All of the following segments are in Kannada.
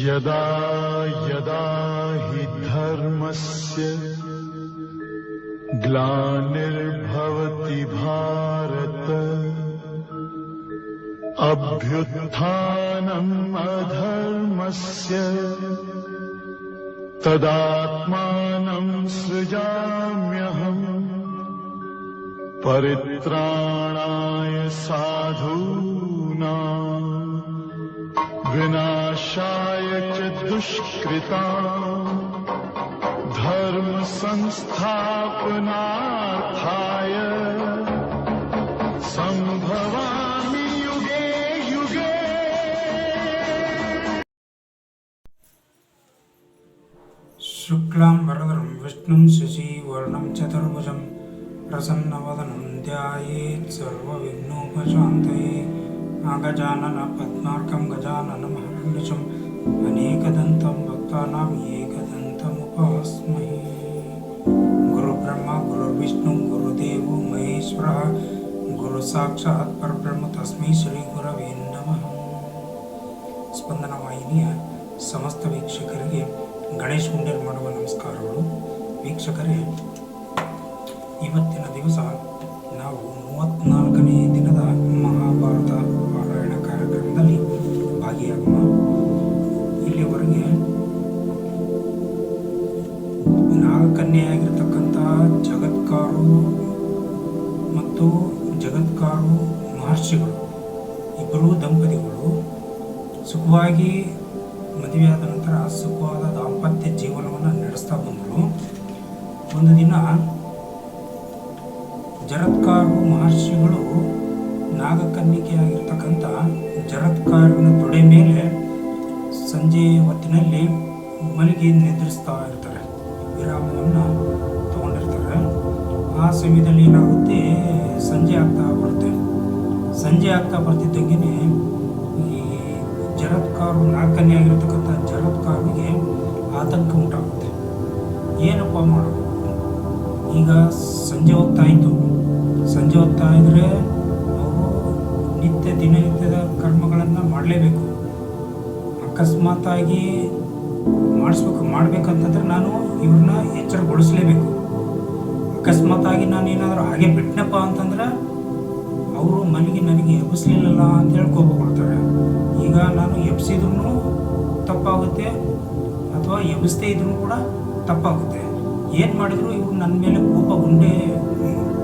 यदा यदा हि धर्मस्य ग्लानिर्भवति भारत अभ्युत्थानम् अधर्मस्य तदात्मानं सृजाम्यहम् परित्राणाय साधूनां विनाशाय च दुष्कृताम् धर्म संस्थापनार्थाय संभवामि युगे युगे। शुक्लां वरदं विष्णुं शशिवर्णं चतुर्भुजं प्रसन्नवदनं ध्यायेत् सर्वविघ्नोपशान्तये। गजानन पद्मार्कं गजाननमहर्निशम् अनेकदन्तं भक्तानां एकदन्तमुपास्महे। गुरुब्रह्मा गुरुर्विष्णु गुरुदेवो महेश्वरः गुरुसाक्षात् परब्रह्म तस्मै ಶ್ರೀಗುರವೇ ನಮಃ। ಸ್ಪಂದನ ವಾಹಿನಿಯ ಸಮಸ್ತ ವೀಕ್ಷಕರಿಗೆ ಗಣೇಶ್ ಮುಂಡೇರ್ ಮಾಡುವ ನಮಸ್ಕಾರಗಳು. ವೀಕ್ಷಕರೇ, ಇವತ್ತಿನ ದಿವಸ ನಾವು 34ನೇ ದಿನದ ಮಹಾಭಾರತ ಪಾರಾಯಣ ಕಾರ್ಯಕ್ರಮದಲ್ಲಿ ಭಾಗಿಯಾಗೋಣ. ಇಲ್ಲಿವರೆಗೆ ನಾಗಕನ್ಯೆಯಾಗಿರ್ತಕ್ಕಂಥ ಜಗತ್ಕಾರು ಮತ್ತು ಜಗತ್ಕಾರು ಮಹರ್ಷಿಗಳು ಇಬ್ಬರೂ ದಂಪತಿಗಳು ಸುಖವಾಗಿ ಮದುವೆಯಾದ ನಂತರ ಸುಖವಾದ ದಾಂಪತ್ಯ ಜೀವನವನ್ನು ನಡೆಸ್ತಾ ಬಂದರು. ಒಂದು ದಿನ ಜರತ್ಕಾರು ಮಹರ್ಷಿಗಳು ನಾಗಕನ್ನಿಕೆಯಾಗಿರ್ತಕ್ಕಂಥ ಜರತ್ಕಾರನ ತೊಡೆ ಮೇಲೆ ಸಂಜೆ ಹೊತ್ತಿನಲ್ಲಿ ಮಲಗಿ ನಿದ್ರಿಸ್ತಾ ಇರ್ತಾರೆ, ವಿರಾಮವನ್ನು ತಗೊಂಡಿರ್ತಾರೆ. ಆ ಸಮಯದಲ್ಲಿ ಏನಾಗುತ್ತೆ, ಸಂಜೆ ಆಗ್ತಾ ಬರುತ್ತೆ. ಸಂಜೆ ಆಗ್ತಾ ಬರ್ತಿದ್ದಂಗೆ ಈ ಜರತ್ಕಾರು ನಾಗಕನ್ಯೆಯಾಗಿರ್ತಕ್ಕಂಥ ಜರತ್ಕಾರಿಗೆ ಆತಂಕ ಉಂಟಾಗುತ್ತೆ. ಏನಪ್ಪ ಮಾಡೋದು, ಈಗ ಸಂಜೆ ಹೊತ್ತಾಯಿತು. ಸಂಜೆ ಹೊತ್ತಾಯಿದ್ರೆ ಅವರು ದಿನನಿತ್ಯದ ಕರ್ಮಗಳನ್ನು ಮಾಡಲೇಬೇಕು. ಅಕಸ್ಮಾತಾಗಿ ಮಾಡಬೇಕಂತಂದ್ರೆ ನಾನು ಇವ್ರನ್ನ ಎಚ್ಚರಗೊಳಿಸಲೇಬೇಕು. ಅಕಸ್ಮಾತಾಗಿ ನಾನು ಏನಾದರೂ ಹಾಗೆ ಬಿಟ್ಟನಪ್ಪ ಅಂತಂದ್ರೆ ಅವರು ಮನೆಗೆ ನನಗೆ ಎಬ್ಬಿಸ್ಲಿಲ್ಲಲ್ಲ ಅಂತ ಹೇಳ್ಕೊಳ್ತಾರೆ. ಈಗ ನಾನು ಎಬ್ಸಿದ್ರೂ ತಪ್ಪಾಗುತ್ತೆ ಅಥವಾ ಎಬ್ಬಿಸದೇ ಇದ್ರೂ ಕೂಡ ತಪ್ಪಾಗುತ್ತೆ. ಏನು ಮಾಡಿದ್ರು ಇವ್ರು ನನ್ನ ಮೇಲೆ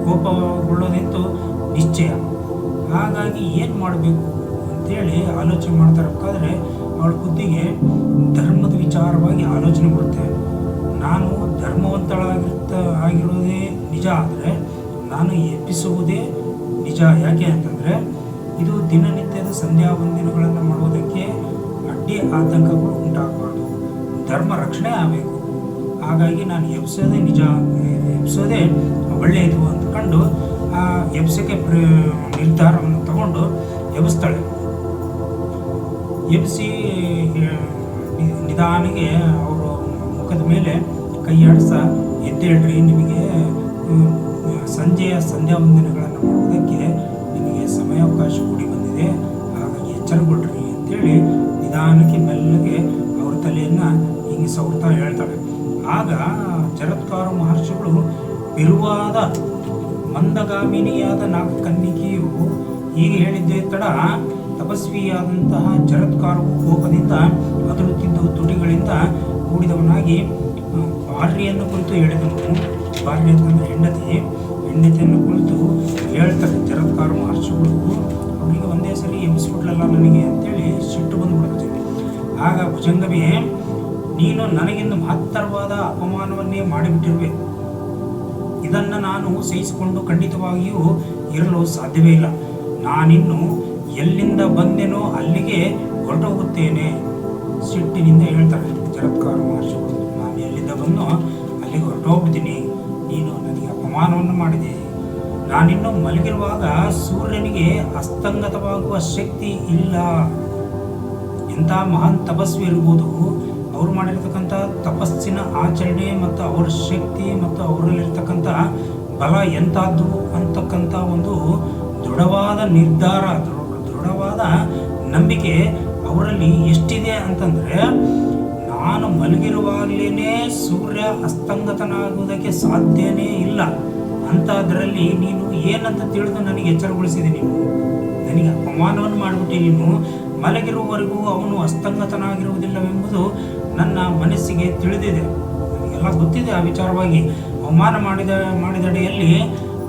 ಕೋಪಗೊಳ್ಳೋದಂತೂ ನಿಶ್ಚಯ. ಹಾಗಾಗಿ ಏನು ಮಾಡಬೇಕು ಅಂತೇಳಿ ಆಲೋಚನೆ ಮಾಡ್ತಿರಬೇಕಾದ್ರೆ ಅವಳ ಬುದ್ಧಿಗೆ ಧರ್ಮದ ವಿಚಾರವಾಗಿ ಆಲೋಚನೆ ಬರುತ್ತೆ. ನಾನು ಆಗಿರೋದೇ ನಿಜ, ಆದರೆ ನಾನು ಎಬ್ಬಿಸುವುದೇ ನಿಜ. ಯಾಕೆ ಅಂತಂದರೆ ಇದು ದಿನನಿತ್ಯದ ಸಂಧ್ಯಾ ವಂದನೆಗಳನ್ನು ಮಾಡುವುದಕ್ಕೆ ಅಡ್ಡಿ ಆತಂಕಗಳು ಉಂಟಾಗಬಾರ್ದು, ಧರ್ಮ ರಕ್ಷಣೆ ಆಗಬೇಕು. ಹಾಗಾಗಿ ನಾನು ಎಬ್ಸೋದೇ ನಿಜ, ಎಬ್ಸೋದೇ ಒಳ್ಳೆಯದು ಅಂದ್ಕೊಂಡು ಆ ಎಬ್ಸಕ್ಕೆ ನಿರ್ಧಾರವನ್ನು ತಗೊಂಡು ಎಬ್ಬಿಸ್ತಾಳೆ. ಎಬ್ಬಿಸಿ ನಿಧಾನಿಗೆ ಅವರು ಮುಖದ ಮೇಲೆ ಕೈ ಆಡಿಸ, ಎದ್ದೇಳ್ರಿ, ನಿಮಗೆ ಸಂಜೆಯ ಸಂಧ್ಯಾ ವಂದನೆಗಳನ್ನು ಮಾಡುವುದಕ್ಕೆ ನಿಮಗೆ ಸಮಯಾವಕಾಶ ಕೂಡಿ ಬಂದಿದೆ, ಹಾಗಾಗಿ ಎಚ್ಚರಗೊಳ್ರಿ ಅಂತೇಳಿ ನಿಧಾನಕ್ಕೆ ಮೆಲ್ಲಗೆ ಅವ್ರ ತಲೆಯನ್ನು ಹಿಂಗೆ ಸವರ್ತಾ ಹೇಳ್ತಾಳೆ. ಆಗ ಜರತ್ಕಾರು ಮಹರ್ಷಿಗಳು ಬಿರುವಾದ ಮಂದಗಾಮಿನಿಯಾದ ನಾಗಕನ್ನಿಕೆಯು ಹೀಗೆ ಹೇಳಿದ್ದೇ ತಡ ತಪಸ್ವಿಯಾದಂತಹ ಜರತ್ಕಾರು ಕೋಪದಿಂದ ಅದರುತ್ತಿದ್ದು ತುಟಿಗಳಿಂದ ಕೂಡಿದವನಾಗಿ ಭಾರ್ಯೆಯನ್ನು ಕುರಿತು ಹೇಳಿದನು. ಭಾರ್ಯ ಅಂತಂದರೆ ಹೆಂಡತಿಯನ್ನು ಕುರಿತು ಹೇಳ್ತಾರೆ ಜರತ್ಕಾರು ಮಹರ್ಷಿಗಳು. ಅವರಿಗೆ ಒಂದೇ ಸರಿ ಎಬ್ಬಿಸ್ಬಿಟ್ಲಲ್ಲ ನನಗೆ ಅಂತೇಳಿ ಸಿಟ್ಟು ಬಂದುಬಿಡುತ್ತೆ. ಆಗ ಭುಜಂಗವೇ, ನೀನು ನನಗಿಂದು ಮಹತ್ತರವಾದ ಅಪಮಾನವನ್ನೇ ಮಾಡಿಬಿಟ್ಟಿರುವೆ. ಇದನ್ನು ನಾನು ಸಹಿಸಿಕೊಂಡು ಖಂಡಿತವಾಗಿಯೂ ಇರಲು ಸಾಧ್ಯವೇ ಇಲ್ಲ. ನಾನಿನ್ನು ಎಲ್ಲಿಂದ ಬಂದೆನೋ ಅಲ್ಲಿಗೆ ಹೊರಟೋಗುತ್ತೇನೆ. ಸಿಟ್ಟಿನಿಂದ ಹೇಳ್ತಾರೆ ಜರತ್ಕಾರು ಮಹರ್ಷಿಗಳು, ನಾನು ಎಲ್ಲಿಂದ ಬಂದೋ ಅಲ್ಲಿಗೆ ಹೊರಟೋಗ್ಬಿಡ್ತೀನಿ. ನೀನು ನನಗೆ ಅಪಮಾನವನ್ನು ಮಾಡಿದೆ. ನಾನಿನ್ನು ಮಲಗಿರುವಾಗ ಸೂರ್ಯನಿಗೆ ಅಸ್ತಂಗತವಾಗುವ ಶಕ್ತಿ ಇಲ್ಲ. ಎಂಥ ಮಹಾನ್ ತಪಸ್ವಿ ಇರ್ಬೋದು, ಅವರು ಮಾಡಿರ್ತಕ್ಕಂಥ ತಪಸ್ಸಿನ ಆಚರಣೆ ಮತ್ತು ಅವರ ಶಕ್ತಿ ಮತ್ತು ಅವರಲ್ಲಿರ್ತಕ್ಕಂಥ ಬಲ ಎಂಥದ್ದು ಅಂತಕ್ಕಂಥ ಒಂದು ದೃಢವಾದ ನಿರ್ಧಾರ, ದೃಢವಾದ ನಂಬಿಕೆ ಅವರಲ್ಲಿ ಎಷ್ಟಿದೆ ಅಂತಂದರೆ, ನಾನು ಮಲಗಿರುವಾಗಲೇ ಸೂರ್ಯ ಅಸ್ತಂಗತನಾಗುವುದಕ್ಕೆ ಸಾಧ್ಯನೇ ಇಲ್ಲ ಅಂಥದ್ರಲ್ಲಿ ನೀನು ಏನಂತ ತಿಳಿದು ನನಗೆ ಎಚ್ಚರಗೊಳಿಸಿದೆ. ನನಗೆ ಅಪಮಾನವನ್ನು ಮಾಡಿಬಿಟ್ಟು ನೀನು ಮಲಗಿರುವವರೆಗೂ ಅವನು ಅಸ್ತಂಗತನಾಗಿರುವುದಿಲ್ಲವೆಂಬುದು ನನ್ನ ಮನಸ್ಸಿಗೆ ತಿಳಿದಿದೆ. ನನಗೆಲ್ಲ ಗೊತ್ತಿದೆ ಆ ವಿಚಾರವಾಗಿ. ಅವಮಾನ ಮಾಡಿದಡೆಯಲ್ಲಿ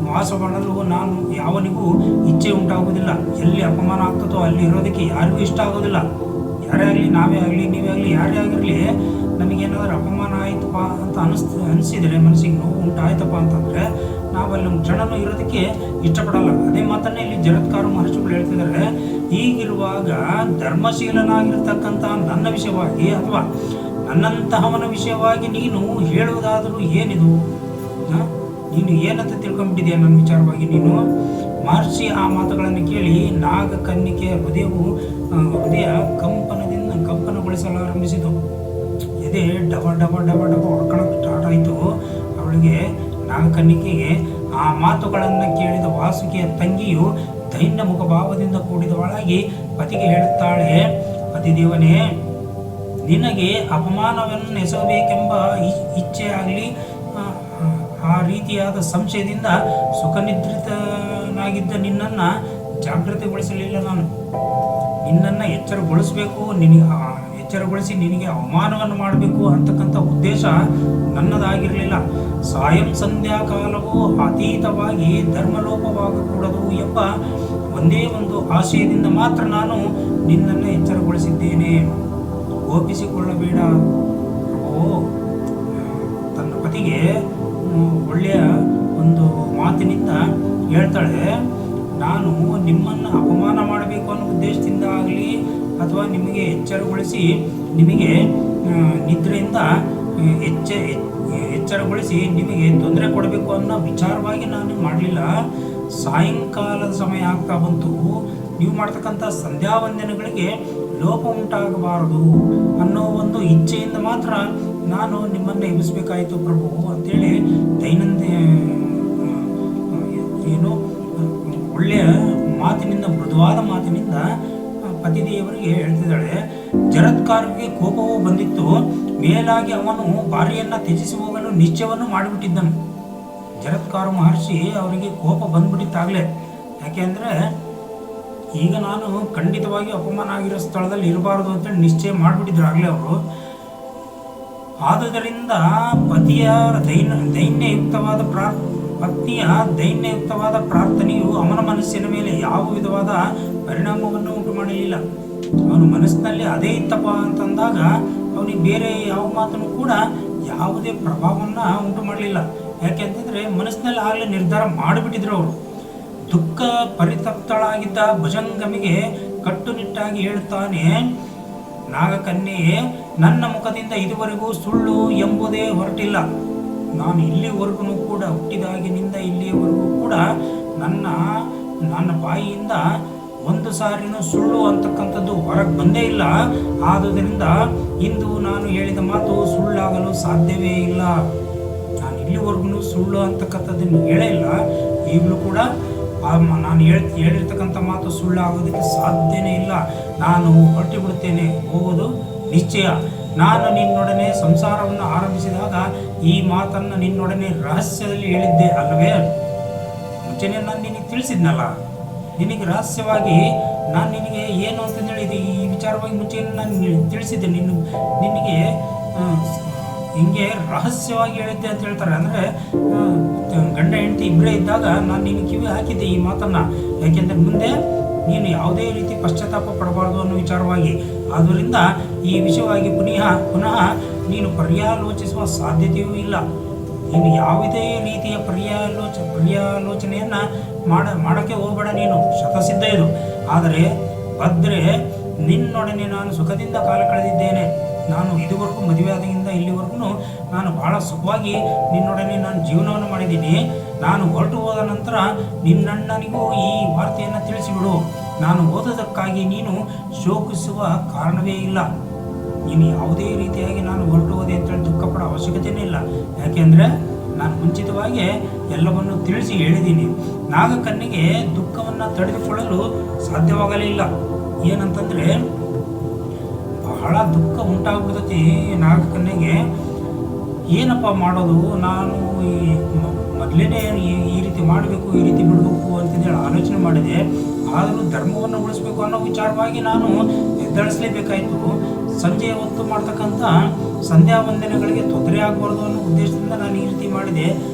ವಾಸ ಮಾಡಲು ನಾನು ಯಾವನಿಗೂ ಇಚ್ಛೆ ಉಂಟಾಗುವುದಿಲ್ಲ. ಎಲ್ಲಿ ಅಪಮಾನ ಆಗ್ತದೋ ಅಲ್ಲಿ ಇರೋದಕ್ಕೆ ಯಾರಿಗೂ ಇಷ್ಟ ಆಗೋದಿಲ್ಲ. ಯಾರೇ ಆಗಲಿ, ನಾವೇ ಆಗಲಿ, ನೀವೇ ಆಗಲಿ, ಯಾರೇ ಆಗಿರಲಿ, ನಮಗೇನಾದ್ರೂ ಅಪಮಾನ ಆಯ್ತಪ್ಪ ಅಂತ ಅನಿಸಿದರೆ, ಮನಸ್ಸಿಗೆ ನೋವು ಉಂಟಾಯ್ತಪ್ಪ ಅಂತಂದರೆ ನಾವು ಅಲ್ಲಿ ಒಂದು ಕ್ಷಣನೂ ಇರೋದಕ್ಕೆ ಇಷ್ಟಪಡಲ್ಲ. ಅದೇ ಮಾತನ್ನೇ ಇಲ್ಲಿ ಜರತ್ಕಾರು ಮಹರ್ಷಿಗಳು ಹೇಳ್ತಿದ್ದಾರೆ. ಹೀಗಿರುವಾಗ ಧರ್ಮಶೀಲನಾಗಿರ್ತಕ್ಕಂಥ ನನ್ನ ವಿಷಯವಾಗಿ ಅಥವಾ ನನ್ನಂತಹವನ ವಿಷಯವಾಗಿ ನೀನು ಹೇಳುವುದಾದರೂ ಏನಿದು? ನೀನು ಏನಂತ ತಿಳ್ಕೊಂಡ್ಬಿಟ್ಟಿದೆಯಾ ನನ್ನ ವಿಚಾರವಾಗಿ? ನೀನು ಮಹರ್ಷಿ ಆ ಮಾತುಗಳನ್ನು ಕೇಳಿ ನಾಗಕನ್ನಿಕೆಯ ಹೃದಯ ಕಂಪನಗೊಳಿಸಲಾರಂಭಿಸಿತು. ಎದೆ ಡಬ ಡಬ ಡಬ ಡಬ ಹೊಡ್ಕೊಳಕ್ಕೆ ಸ್ಟಾರ್ಟ್ ಆಯಿತು. ಅವಳಿಗೆ ನಾಗಕನ್ನಿಕೆಗೆ ಆ ಮಾತುಗಳನ್ನು ಕೇಳಿದ ವಾಸುಕಿಯ ತಂಗಿಯು ದೈನ್ಯ ಮುಖಭಾವದಿಂದ ಕೂಡಿದವಳಾಗಿ ಪತಿಗೆ ಹೇಳುತ್ತಾಳೆ, ಪತಿದೇವನೇ, ನಿನಗೆ ಅಪಮಾನವನ್ನು ಎಸಗಬೇಕೆಂಬ ಇಚ್ಛೆ ಆಗಲಿ, ಆ ರೀತಿಯಾದ ಸಂಶಯದಿಂದ ಸುಖನಿದ್ರಿತನಾಗಿದ್ದ ನಿನ್ನನ್ನು ಜಾಗೃತಿಗೊಳಿಸಲಿಲ್ಲ. ನಾನು ನಿನ್ನನ್ನು ಎಚ್ಚರಗೊಳಿಸಬೇಕು, ಎಚ್ಚರಗೊಳಿಸಿ ನಿನಗೆ ಅವಮಾನವನ್ನು ಮಾಡಬೇಕು ಅಂತಕ್ಕಂಥ ಉದ್ದೇಶ ನನ್ನದಾಗಿರಲಿಲ್ಲ. ಸಾಯಂ ಸಂಧ್ಯಾಕಾಲವು ಅತೀತವಾಗಿ ಧರ್ಮಲೋಪವಾಗಕೂಡದು ಎಂಬ ಒಂದೇ ಒಂದು ಆಶಯದಿಂದ ಮಾತ್ರ ನಾನು ನಿನ್ನನ್ನು ಎಚ್ಚರಗೊಳಿಸಿದ್ದೇನೆ. ಕೋಪಿಸಿಕೊಳ್ಳಬೇಡ ಪ್ರಭೋ. ತನ್ನ ಪತಿಗೆ ಒಳ್ಳೆಯ ಒಂದು ಮಾತಿನಿಂದ ಹೇಳ್ತಾಳೆ, ನಾನು ನಿಮ್ಮನ್ನು ಅಪಮಾನ ಮಾಡಬೇಕು ಅನ್ನೋ ಉದ್ದೇಶದಿಂದ ಆಗಲಿ ಅಥವಾ ನಿಮಗೆ ಎಚ್ಚರಗೊಳಿಸಿ ನಿಮಗೆ ನಿದ್ರೆಯಿಂದ ಎಚ್ಚರಗೊಳಿಸಿ ನಿಮಗೆ ತೊಂದರೆ ಕೊಡಬೇಕು ಅನ್ನೋ ವಿಚಾರವಾಗಿ ನಾನು ಮಾಡಲಿಲ್ಲ. ಸಾಯಂಕಾಲದ ಸಮಯ ಆಗ್ತಾ ಬಂತು. ನೀವು ಮಾಡ್ತಕ್ಕಂಥ ಸಂಧ್ಯಾವಂದನೆಗಳಿಗೆ ಲೋಪ ಉಂಟಾಗಬಾರದು ಅನ್ನೋ ಒಂದು ಇಚ್ಛೆಯಿಂದ ಮಾತ್ರ ನಾನು ನಿಮ್ಮನ್ನು ಎಬ್ಬಿಸಬೇಕಾಯಿತು ಪ್ರಭು ಅಂತೇಳಿ ಒಳ್ಳೆಯ ಮಾತಿನಿಂದ, ಮೃದುವಾದ ಮಾತಿನಿಂದ ಪತಿದೇವರಿಗೆ ಹೇಳ್ತಿದ್ದಾಳೆ. ಜರತ್ಕಾರರಿಗೆ ಕೋಪವೂ ಬಂದಿತ್ತು. ಮೇಲಾಗಿ ಅವನು ಭಾರ್ಯೆಯನ್ನು ತ್ಯಜಿಸಿ ಹೋಗಲು ನಿಶ್ಚಯವನ್ನು ಮಾಡಿಬಿಟ್ಟಿದ್ದನು. ಜರತ್ಕಾರ ಮಹರ್ಷಿ ಅವರಿಗೆ ಕೋಪ ಬಂದ್ಬಿಟ್ಟಿತ್ತಾಗಲೇ. ಯಾಕೆಂದರೆ ಈಗ ನಾನು ಖಂಡಿತವಾಗಿ ಅಪಮಾನ ಆಗಿರೋ ಸ್ಥಳದಲ್ಲಿ ಇರಬಾರ್ದು ಅಂತೇಳಿ ನಿಶ್ಚಯ ಮಾಡಿಬಿಟ್ಟಿದ್ರು ಆಗಲೇ ಅವರು. ಆದುದರಿಂದ ಪತ್ನಿಯ ದೈನ್ಯಯುಕ್ತವಾದ ಪ್ರಾರ್ಥನೆಯು ಅವನ ಮನಸ್ಸಿನ ಮೇಲೆ ಯಾವ ವಿಧವಾದ ಪರಿಣಾಮವನ್ನು ಉಂಟು ಮಾಡಲಿಲ್ಲ. ಅವನ ಮನಸ್ಸಿನಲ್ಲಿ ಅದೇ ಇತ್ತಪ್ಪ ಅಂತಂದಾಗ ಅವನಿಗೆ ಬೇರೆ ಯಾವ ಮಾತನ್ನು ಕೂಡ ಯಾವುದೇ ಪ್ರಭಾವವನ್ನು ಉಂಟು ಮಾಡಲಿಲ್ಲ. ಯಾಕೆಂತಂದರೆ ಮನಸ್ಸಿನಲ್ಲಿ ಆಗಲೇ ನಿರ್ಧಾರ ಮಾಡಿಬಿಟ್ಟಿದ್ರು ಅವರು. ದುಃಖ ಪರಿತಪ್ತಳಾಗಿದ್ದ ಭುಜಂಗಮಿಗೆ ಕಟ್ಟುನಿಟ್ಟಾಗಿ ಹೇಳುತ್ತಾನೆ, ನಾಗಕನ್ಯೆಯೇ, ನನ್ನ ಮುಖದಿಂದ ಇದುವರೆಗೂ ಸುಳ್ಳು ಎಂಬುದೇ ಹೊರಟಿಲ್ಲ. ನಾನು ಇಲ್ಲಿವರೆಗೂ ಕೂಡ ಹುಟ್ಟಿದಾಗಿನಿಂದ ಇಲ್ಲಿಯವರೆಗೂ ಕೂಡ ನನ್ನ ಬಾಯಿಯಿಂದ ಒಂದು ಸಾರಿನೂ ಸುಳ್ಳು ಅಂತಕ್ಕಂಥದ್ದು ಹೊರಗೆ ಬಂದೇ ಇಲ್ಲ. ಆದುದರಿಂದ ಇಂದು ನಾನು ಹೇಳಿದ ಮಾತು ಸುಳ್ಳಾಗಲು ಸಾಧ್ಯವೇ ಇಲ್ಲ. ನಾನು ಇಲ್ಲಿವರೆಗೂ ಸುಳ್ಳು ಅಂತಕ್ಕಂಥದ್ದನ್ನು ಹೇಳೇ ಇಲ್ಲ. ಈಗಲೂ ಕೂಡ ನಾನು ಹೇಳಿರ್ತಕ್ಕಂಥ ಮಾತು ಸುಳ್ಳಾಗೋದಕ್ಕೆ ಸಾಧ್ಯನೇ ಇಲ್ಲ. ನಾನು ಹೊರಟು ಬಿಡುತ್ತೇನೆ, ಹೋಗೋದು ನಿಶ್ಚಯ. ನಾನು ನಿನ್ನೊಡನೆ ಸಂಸಾರವನ್ನು ಆರಂಭಿಸಿದಾಗ ಈ ಮಾತನ್ನು ನಿನ್ನೊಡನೆ ರಹಸ್ಯದಲ್ಲಿ ಹೇಳಿದ್ದೆ ಅಲ್ಲವೇ? ಮುಂಚೆನೇ ನಾನು ನಿನಗೆ ತಿಳಿಸಿದ್ನಲ್ಲ. ನಿನಗೆ ರಹಸ್ಯವಾಗಿ ನಾನು ನಿನಗೆ ಏನು ಅಂತಂದೇಳಿ ಈ ವಿಚಾರವಾಗಿ ಮುಂಚೆ ನಾನು ತಿಳಿಸಿದ್ದೆ. ನಿನಗೆ ಹಿಂಗೆ ರಹಸ್ಯವಾಗಿ ಹೇಳಿದ್ದೆ ಅಂತ ಹೇಳ್ತಾರೆ. ಅಂದರೆ ಗಂಡ ಹೆಂಡತಿ ಇಬ್ಬರೇ ಇದ್ದಾಗ ನಾನು ನಿನ್ನ ಕಿವಿ ಹಾಕಿದ್ದೆ ಈ ಮಾತನ್ನು. ಯಾಕೆಂದರೆ ಮುಂದೆ ನೀನು ಯಾವುದೇ ರೀತಿ ಪಶ್ಚಾತ್ತಾಪ ಪಡಬಾರ್ದು ಅನ್ನೋ ವಿಚಾರವಾಗಿ. ಆದ್ದರಿಂದ ಈ ವಿಷಯವಾಗಿ ಪುನಃ ನೀನು ಪರ್ಯಾಲೋಚಿಸುವ ಸಾಧ್ಯತೆಯೂ ಇಲ್ಲ. ನೀನು ಯಾವುದೇ ರೀತಿಯ ಪರ್ಯಾಲೋಚನೆಯನ್ನು ಮಾಡೋಕ್ಕೆ ಹೋಗಬೇಡ. ನೀನು ಶತಸಿದ್ಧ ಇದು. ಆದರೆ ಭದ್ರೆ, ನಿನ್ನೊಡನೆ ನಾನು ಸುಖದಿಂದ ಕಾಲ ಕಳೆದಿದ್ದೇನೆ. ನಾನು ಇದುವರೆಗೂ ಮದುವೆಯಾದಾಗಿಂದ ಇಲ್ಲಿವರೆಗೂ ನಾನು ಬಹಳ ಸುಖವಾಗಿ ನಿನ್ನೊಡನೆ ನಾನು ಜೀವನವನ್ನು ಮಾಡಿದ್ದೀನಿ. ನಾನು ಹೊರಟು ಹೋದ ನಂತರ ನಿನ್ನಣ್ಣನಿಗೂ ಈ ವಾರ್ತೆಯನ್ನು ತಿಳಿಸಿಬಿಡು. ನಾನು ಓದೋದಕ್ಕಾಗಿ ನೀನು ಶೋಕಿಸುವ ಕಾರಣವೇ ಇಲ್ಲ. ನೀನು ಯಾವುದೇ ರೀತಿಯಾಗಿ ನಾನು ಹೊರಟು ಹೋದೆ ಅಂತೇಳಿ ದುಃಖಪಡೋ ಅವಶ್ಯಕತೆಯೇ ಇಲ್ಲ. ಯಾಕೆಂದರೆ ನಾನು ಮುಂಚಿತವಾಗಿ ಎಲ್ಲವನ್ನು ತಿಳಿಸಿ ಹೇಳಿದ್ದೀನಿ. ನಾಗಕನ್ನಿಗೆ ದುಃಖವನ್ನು ತಡೆದುಕೊಳ್ಳಲು ಸಾಧ್ಯವಾಗಲಿಲ್ಲ. ಏನಂತಂದರೆ ಬಹಳ ದುಃಖ ಉಂಟಾಗ್ಬಿಡ್ತೈತಿ ನಾಗಕನ್ಯೆಗೆ. ಏನಪ್ಪ ಮಾಡೋದು, ನಾನು ಈ ಮೊದಲೇ ಈ ರೀತಿ ಮಾಡಬೇಕು, ಈ ರೀತಿ ಬಿಡಬೇಕು ಅಂತಂದೇಳಿ ಆಲೋಚನೆ ಮಾಡಿದೆ. ಆದರೂ ಧರ್ಮವನ್ನು ಉಳಿಸ್ಬೇಕು ಅನ್ನೋ ವಿಚಾರವಾಗಿ ನಾನು ಎದ್ದಳಿಸಲೇಬೇಕಾಯಿತು. ಸಂಜೆ ಹೊತ್ತು ಮಾಡ್ತಕ್ಕಂಥ ಸಂಧ್ಯಾ ವಂದನೆಗಳಿಗೆ ತೊಂದರೆ ಆಗಬಾರ್ದು ಅನ್ನೋ ಉದ್ದೇಶದಿಂದ ನಾನು ಈ ರೀತಿ ಮಾಡಿದೆ.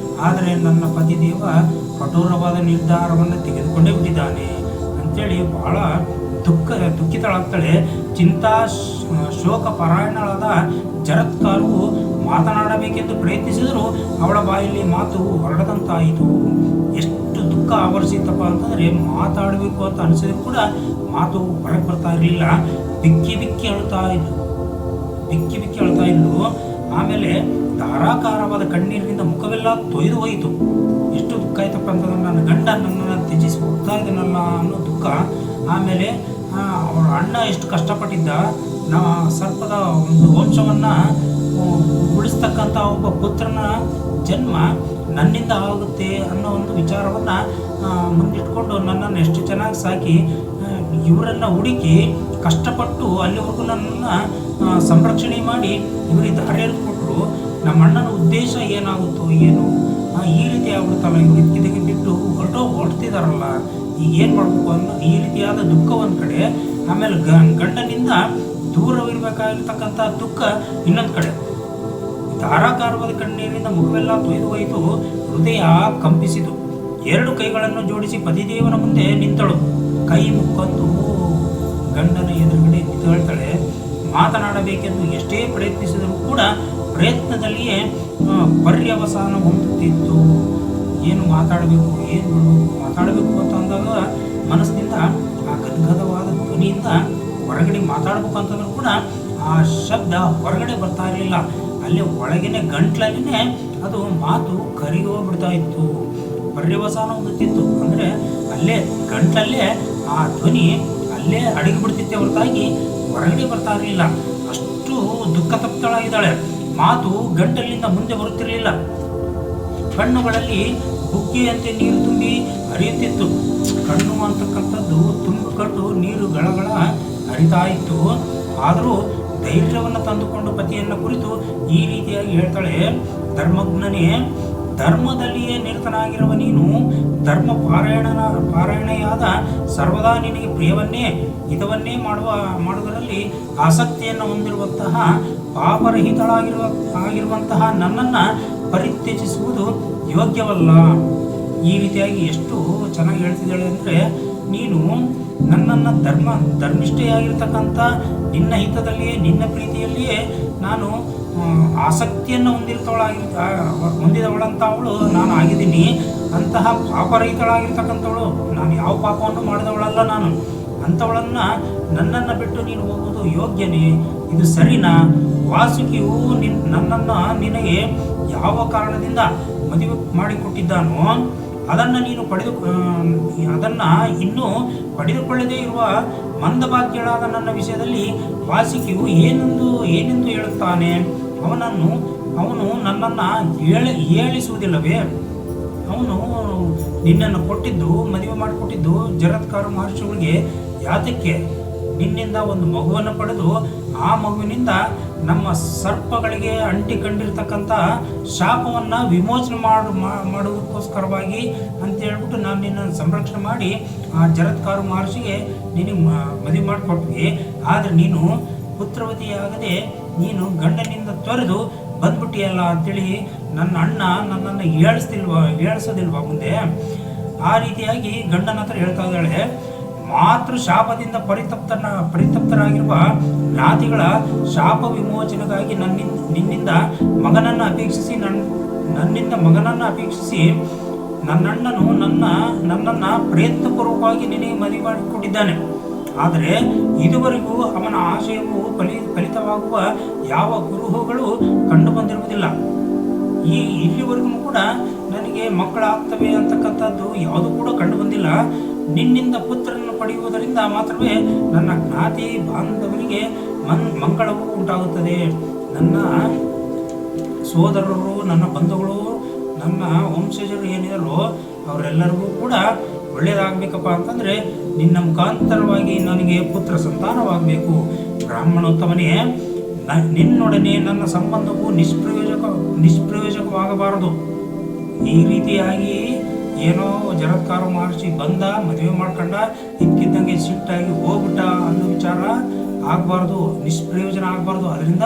ಆದರೆ ನನ್ನ ಪತಿದೇವ ಕಠೋರವಾದ ನಿರ್ಧಾರವನ್ನು ತೆಗೆದುಕೊಂಡೇ ಬಿಟ್ಟಿದ್ದಾನೆ ಅಂತೇಳಿ ಬಹಳ ದುಃಖಿತಳಾಗ್ತಾಳೆ. ಚಿಂತಾ ಶೋಕ ಪರಾಯಣಳಾದ ಜರತ್ಕಾರವು ಮಾತನಾಡಬೇಕೆಂದು ಪ್ರಯತ್ನಿಸಿದರೂ ಅವಳ ಬಾಯಲ್ಲಿ ಮಾತು ಹೊರಡದಂತಾಯಿತು. ಎಷ್ಟು ದುಃಖ ಆವರಿಸಿತ್ತಪ್ಪ ಅಂತಂದರೆ ಮಾತಾಡಬೇಕು ಅಂತ ಅನಿಸಿದ್ರು ಕೂಡ ಮಾತು ಹೊರಗೆ ಬರ್ತಾ ಇರಲಿಲ್ಲ. ಬಿಕ್ಕಿ ಅಳ್ತಾ ಇದ್ಲು. ಆಮೇಲೆ ಧಾರಾಕಾರವಾದ ಕಣ್ಣೀರಿನಿಂದ ಮುಖವೆಲ್ಲ ತೊಯ್ದು ಹೋಯಿತು. ಎಷ್ಟು ದುಃಖ ಆಯ್ತಪ್ಪ ಅಂತಂದ್ರೆ ನನ್ನ ಗಂಡ ನನ್ನನ್ನು ತ್ಯಜಿಸಿ ಹೋಗ್ತಾ ಇದ್ದಾನಲ್ಲ ಅನ್ನೋ ದುಃಖ. ಆಮೇಲೆ ಅವರ ಅಣ್ಣ ಎಷ್ಟು ಕಷ್ಟಪಟ್ಟಿದ್ದ, ಸರ್ಪದ ಒಂದು ವಂಶವನ್ನು ಉಳಿಸ್ತಕ್ಕಂಥ ಒಬ್ಬ ಪುತ್ರನ ಜನ್ಮ ನನ್ನಿಂದ ಆಗುತ್ತೆ ಅನ್ನೋ ಒಂದು ವಿಚಾರವನ್ನು ಮುಂದಿಟ್ಕೊಂಡು ನನ್ನನ್ನು ಎಷ್ಟು ಚೆನ್ನಾಗಿ ಸಾಕಿ ಇವರನ್ನು ಹುಡುಕಿ ಕಷ್ಟಪಟ್ಟು ಅಲ್ಲಿವರೆಗೂ ನನ್ನನ್ನು ಸಂರಕ್ಷಣೆ ಮಾಡಿ ಇವರಿಗೆ ದಾರಿ ಎರೆದುಕೊಟ್ರು. ನಮ್ಮ ಅಣ್ಣನ ಉದ್ದೇಶ ಏನಾಗುತ್ತೋ ಏನು, ಈ ರೀತಿ ಆಗ್ಬಿಡ್ತಲ್ಲ, ಇವ್ರು ಇದಕ್ಕೆ ಬಿಟ್ಟು ಹೊರಡ್ತಿದಾರಲ್ಲ, ಈಗ ಏನು ಮಾಡಬೇಕು ಅನ್ನೋ ಈ ರೀತಿಯಾದ ದುಃಖ ಒಂದು ಕಡೆ. ಆಮೇಲೆ ಗಂಡನಿಂದ ದೂರವಿರಬೇಕಾಗಿರ್ತಕ್ಕಂಥ ದುಃಖ ಇನ್ನೊಂದು ಕಡೆ. ಧಾರಾಕಾರವಾದ ಕಣ್ಣೀರಿನಿಂದ ಮುಖವೆಲ್ಲ ತೊಯ್ದು ಹೋಯಿತು. ಹೃದಯ ಕಂಪಿಸಿತು. ಎರಡು ಕೈಗಳನ್ನು ಜೋಡಿಸಿ ಪತಿದೇವನ ಮುಂದೆ ನಿಂತಳು. ಕೈ ಮುಖಂದು ಗಂಡನ ಎದುರುಗಡೆ ನಿಂತು ಹೇಳ್ತಾಳೆ. ಮಾತನಾಡಬೇಕೆಂದು ಎಷ್ಟೇ ಪ್ರಯತ್ನಿಸಿದರೂ ಕೂಡ ಪ್ರಯತ್ನದಲ್ಲಿಯೇ ಪರ್ಯವಸಾನ ಹೊಂದುತ್ತಿತ್ತು. ಏನು ಮಾತಾಡಬೇಕು, ಏನು ಮಾತಾಡಬೇಕು ಅಂತ ಅಂದಾಗ ಮನಸ್ಸಿನಿಂದ ಆ ಗದ್ಗದವಾದ ಧ್ವನಿಯಿಂದ ಹೊರಗಡೆ ಮಾತಾಡಬೇಕು ಅಂತಂದ್ರೂ ಕೂಡ ಆ ಶಬ್ದ ಹೊರಗಡೆ ಬರ್ತಾ ಇರಲಿಲ್ಲ. ಅಲ್ಲೇ ಒಳಗಿನ ಗಂಟ್ಲಲ್ಲಿನೇ ಅದು ಮಾತು ಕರಗಿ ಹೋಗ್ಬಿಡ್ತಾ ಇತ್ತು. ಪರ್ಯವಸಾನ ಹೊಂದುತ್ತಿತ್ತು ಅಂದರೆ ಅಲ್ಲೇ ಗಂಟ್ಲಲ್ಲೇ ಆ ಧ್ವನಿ ಅಲ್ಲೇ ಅಡಗಿಬಿಡ್ತಿತ್ತೆ ಹೊರತಾಗಿ ಹೊರಗಡೆ ಬರ್ತಾ ಇರಲಿಲ್ಲ. ಅಷ್ಟು ದುಃಖ ತಪ್ತಳಾಗಿದ್ದಾಳೆ. ಮಾತು ಗಂಟಲಿನಿಂದ ಮುಂದೆ ಬರುತ್ತಿರಲಿಲ್ಲ. ಕಣ್ಣುಗಳಲ್ಲಿ ಬುಗ್ಗೆಯಂತೆ ನೀರು ತುಂಬಿ ಹರಿಯುತ್ತಿತ್ತು. ಕಣ್ಣು ಅಂತಕ್ಕಂಥದ್ದು ತುಂಬಿಕೊಂಡು ನೀರು ಗಳಗಳ ಹರಿತಾ ಇತ್ತು. ಆದರೂ ಧೈರ್ಯವನ್ನು ತಂದುಕೊಂಡು ಪತಿಯನ್ನು ಕುರಿತು ಈ ರೀತಿಯಾಗಿ ಹೇಳ್ತಾಳೆ. ಧರ್ಮಜ್ಞನೇ, ಧರ್ಮದಲ್ಲಿಯೇ ನಿರತನಾಗಿರುವ ನೀನು ಧರ್ಮ ಪಾರಾಯಣೆಯಾದ ಸರ್ವದಾ ನಿನಗೆ ಪ್ರಿಯವನ್ನೇ ಹಿತವನ್ನೇ ಮಾಡುವುದರಲ್ಲಿ ಆಸಕ್ತಿಯನ್ನು ಹೊಂದಿರುವಂತಹ ಪಾಪರಹಿತಳಾಗಿರುವಂತಹ ನನ್ನನ್ನು ಪರಿತ್ಯಜಿಸುವುದು ಯೋಗ್ಯವಲ್ಲ. ಈ ರೀತಿಯಾಗಿ ಎಷ್ಟು ಚೆನ್ನಾಗಿ ಹೇಳ್ತಿದ್ದಾಳೆ ಅಂದರೆ, ನೀನು ನನ್ನನ್ನು ಧರ್ಮಿಷ್ಠೆಯಾಗಿರ್ತಕ್ಕಂಥ ನಿನ್ನ ಹಿತದಲ್ಲಿಯೇ ನಿನ್ನ ಪ್ರೀತಿಯಲ್ಲಿಯೇ ನಾನು ಆಸಕ್ತಿಯನ್ನು ಹೊಂದಿದವಳಂಥವಳು ನಾನು ಆಗಿದ್ದೀನಿ. ಅಂತಹ ಪಾಪರಹಿತಳಾಗಿರ್ತಕ್ಕಂಥವಳು ನಾನು ಯಾವ ಪಾಪವನ್ನು ಮಾಡಿದವಳಲ್ಲ. ನಾನು ಅಂಥವಳನ್ನು ನನ್ನನ್ನು ಬಿಟ್ಟು ನೀನು ಹೋಗುವುದು ಯೋಗ್ಯನೇ? ಇದು ಸರಿನಾ? ವಾಸುಕಿಯು ನನ್ನನ್ನು ನಿನಗೆ ಯಾವ ಕಾರಣದಿಂದ ಮದುವೆ ಮಾಡಿಕೊಟ್ಟಿದ್ದಾನೋ ಅದನ್ನು ನೀನು ಇನ್ನೂ ಪಡೆದುಕೊಳ್ಳದೇ ಇರುವ ಮಂದಭಾಗ್ಯಳಾದ ನನ್ನ ವಿಷಯದಲ್ಲಿ ವಾಸುಕಿಯು ಏನೆಂದು ಹೇಳುತ್ತಾನೆ? ಅವನು ನನ್ನನ್ನು ಹೇಳಿಸುವುದಿಲ್ಲವೇ? ಅವನು ನಿನ್ನನ್ನು ಕೊಟ್ಟಿದ್ದು, ಮದುವೆ ಮಾಡಿಕೊಟ್ಟಿದ್ದು ಜರತ್ಕಾರ ಮಹರ್ಷಿಗಳಿಗೆ ಯಾತಕ್ಕೆ? ನಿನ್ನಿಂದ ಒಂದು ಮಗುವನ್ನು ಪಡೆದು ಆ ಮಗುವಿನಿಂದ ನಮ್ಮ ಸರ್ಪಗಳಿಗೆ ಅಂಟಿಕೊಂಡಿರ್ತಕ್ಕಂಥ ಶಾಪವನ್ನು ವಿಮೋಚನೆ ಮಾಡೋದಕ್ಕೋಸ್ಕರವಾಗಿ ಅಂತ ಹೇಳ್ಬಿಟ್ಟು ನಾನು ನಿನ್ನನ್ನು ಸಂರಕ್ಷಣೆ ಮಾಡಿ ಆ ಜರತ್ಕಾರ ಮಹರ್ಷಿಗೆ ನಿನಗೆ ಮದುವೆ ಮಾಡಿಕೊಟ್ವಿ. ಆದರೆ ನೀನು ಪುತ್ರವತಿಯಾಗದೆ ನೀನು ಗಂಡನಿಂದ ತೊರೆದು ಬಂದ್ಬಿಟ್ಟಿಯಲ್ಲ ಅಂತೇಳಿ ನನ್ನ ಅಣ್ಣ ನನ್ನನ್ನು ಏಳಿಸೋದಿಲ್ವಾ ಮುಂದೆ? ಆ ರೀತಿಯಾಗಿ ಗಂಡನ ಹತ್ರ ಹೇಳ್ತಾ ಇದ್ದಾಳೆ. ಮಾತೃ ಶಾಪದಿಂದ ಪರಿತಪ್ತರಾಗಿರುವ ನಾತಿಗಳ ಶಾಪ ವಿಮೋಚನೆಗಾಗಿ ನಿನ್ನಿಂದ ಮಗನನ್ನು ಅಪೇಕ್ಷಿಸಿ ನನ್ನಣ್ಣನು ನನ್ನನ್ನು ಪ್ರಯತ್ನಪೂರ್ವಕವಾಗಿ ನಿನಗೆ ಮದುವೆ ಮಾಡಿಕೊಟ್ಟಿದ್ದಾನೆ. ಆದರೆ ಇದುವರೆಗೂ ಅವನ ಆಶಯವು ಫಲಿತವಾಗುವ ಯಾವ ಕುರುಹುಗಳು ಕಂಡು ಬಂದಿರುವುದಿಲ್ಲ. ಇಲ್ಲಿವರೆಗೂ ಕೂಡ ನನಗೆ ಮಕ್ಕಳಾಗ್ತವೆ ಅಂತಕ್ಕಂಥದ್ದು ಯಾವುದೂ ಕೂಡ ಕಂಡು ಬಂದಿಲ್ಲ. ನಿನ್ನಿಂದ ಪುತ್ರನನ್ನು ಪಡೆಯುವುದರಿಂದ ಮಾತ್ರವೇ ನನ್ನ ಜ್ಞಾತಿ ಬಾಂಧವರಿಗೆ ಮಂಗಳವು ಉಂಟಾಗುತ್ತದೆ. ನನ್ನ ಸೋದರರು, ನನ್ನ ಬಂಧುಗಳು, ನನ್ನ ವಂಶಜರು ಏನಿದರೋ ಅವರೆಲ್ಲರಿಗೂ ಕೂಡ ಒಳ್ಳೇದಾಗಬೇಕಪ್ಪ ಅಂತಂದರೆ ನಿನ್ನ ಮುಖಾಂತರವಾಗಿ ನನಗೆ ಪುತ್ರ ಸಂತಾನವಾಗಬೇಕು. ಬ್ರಾಹ್ಮಣೋತ್ತಮನೇ, ನಿನ್ನೊಡನೆ ನನ್ನ ಸಂಬಂಧವು ನಿಷ್ಪ್ರಯೋಜಕವಾಗಬಾರದು. ಈ ರೀತಿಯಾಗಿ ಏನೋ ಜರತ್ಕಾರು ಮಹರ್ಷಿ ಬಂದ, ಮದುವೆ ಮಾಡ್ಕೊಂಡ, ಇದ್ಕಿದ್ದಂಗೆ ಸಿಟ್ಟಾಗಿ ಹೋಗ್ಬಿಟ್ಟ ಅನ್ನೋ ವಿಚಾರ ಆಗಬಾರ್ದು, ನಿಷ್ಪ್ರಯೋಜನ ಆಗಬಾರ್ದು. ಅದರಿಂದ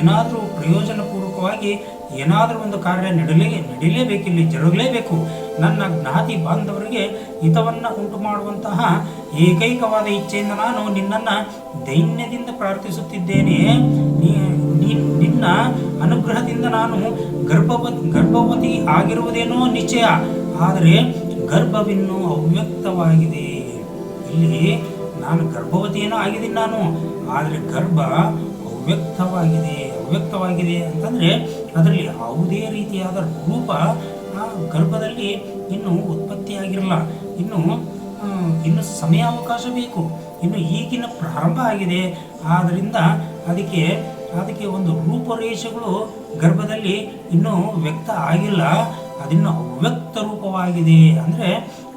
ಏನಾದರೂ ಪ್ರಯೋಜನಪೂರ್ವಕವಾಗಿ ಏನಾದರೂ ಒಂದು ಕಾರ್ಯ ನಡೀಲೇಬೇಕಿಲ್ಲಿ, ಜರುಗಲೇಬೇಕು. ನನ್ನ ಜ್ಞಾತಿ ಬಾಂಧವರಿಗೆ ಹಿತವನ್ನು ಉಂಟು ಮಾಡುವಂತಹ ಏಕೈಕವಾದ ಇಚ್ಛೆಯಿಂದ ನಾನು ನಿನ್ನನ್ನು ದೈನ್ಯದಿಂದ ಪ್ರಾರ್ಥಿಸುತ್ತಿದ್ದೇನೆ. ನಿನ್ನ ಅನುಗ್ರಹದಿಂದ ನಾನು ಗರ್ಭವತಿ ಆಗಿರುವುದೇನೋ ನಿಶ್ಚಯ, ಆದರೆ ಗರ್ಭವಿನ್ನೂ ಅವ್ಯಕ್ತವಾಗಿದೆ. ಇಲ್ಲಿ ನಾನು ಗರ್ಭವತಿಯೇನೋ ಆಗಿದ್ದೀನಿ ನಾನು, ಆದರೆ ಗರ್ಭ ಅವ್ಯಕ್ತವಾಗಿದೆ ಅಂತಂದರೆ ಅದರಲ್ಲಿ ಯಾವುದೇ ರೀತಿಯಾದ ರೂಪ ಗರ್ಭದಲ್ಲಿ ಇನ್ನೂ ಉತ್ಪತ್ತಿಯಾಗಿರಲ್ಲ. ಇನ್ನು ಸಮಯಾವಕಾಶ ಬೇಕು. ಇನ್ನು ಈಗಿನ ಪ್ರಾರಂಭ ಆಗಿದೆ. ಆದ್ದರಿಂದ ಅದಕ್ಕೆ ಒಂದು ರೂಪರೇಷೆಗಳು ಗರ್ಭದಲ್ಲಿ ಇನ್ನೂ ವ್ಯಕ್ತ ಆಗಿಲ್ಲ. ಅದಿನ್ನು ಅವ್ಯಕ್ತ ರೂಪವಾಗಿದೆ, ಅಂದರೆ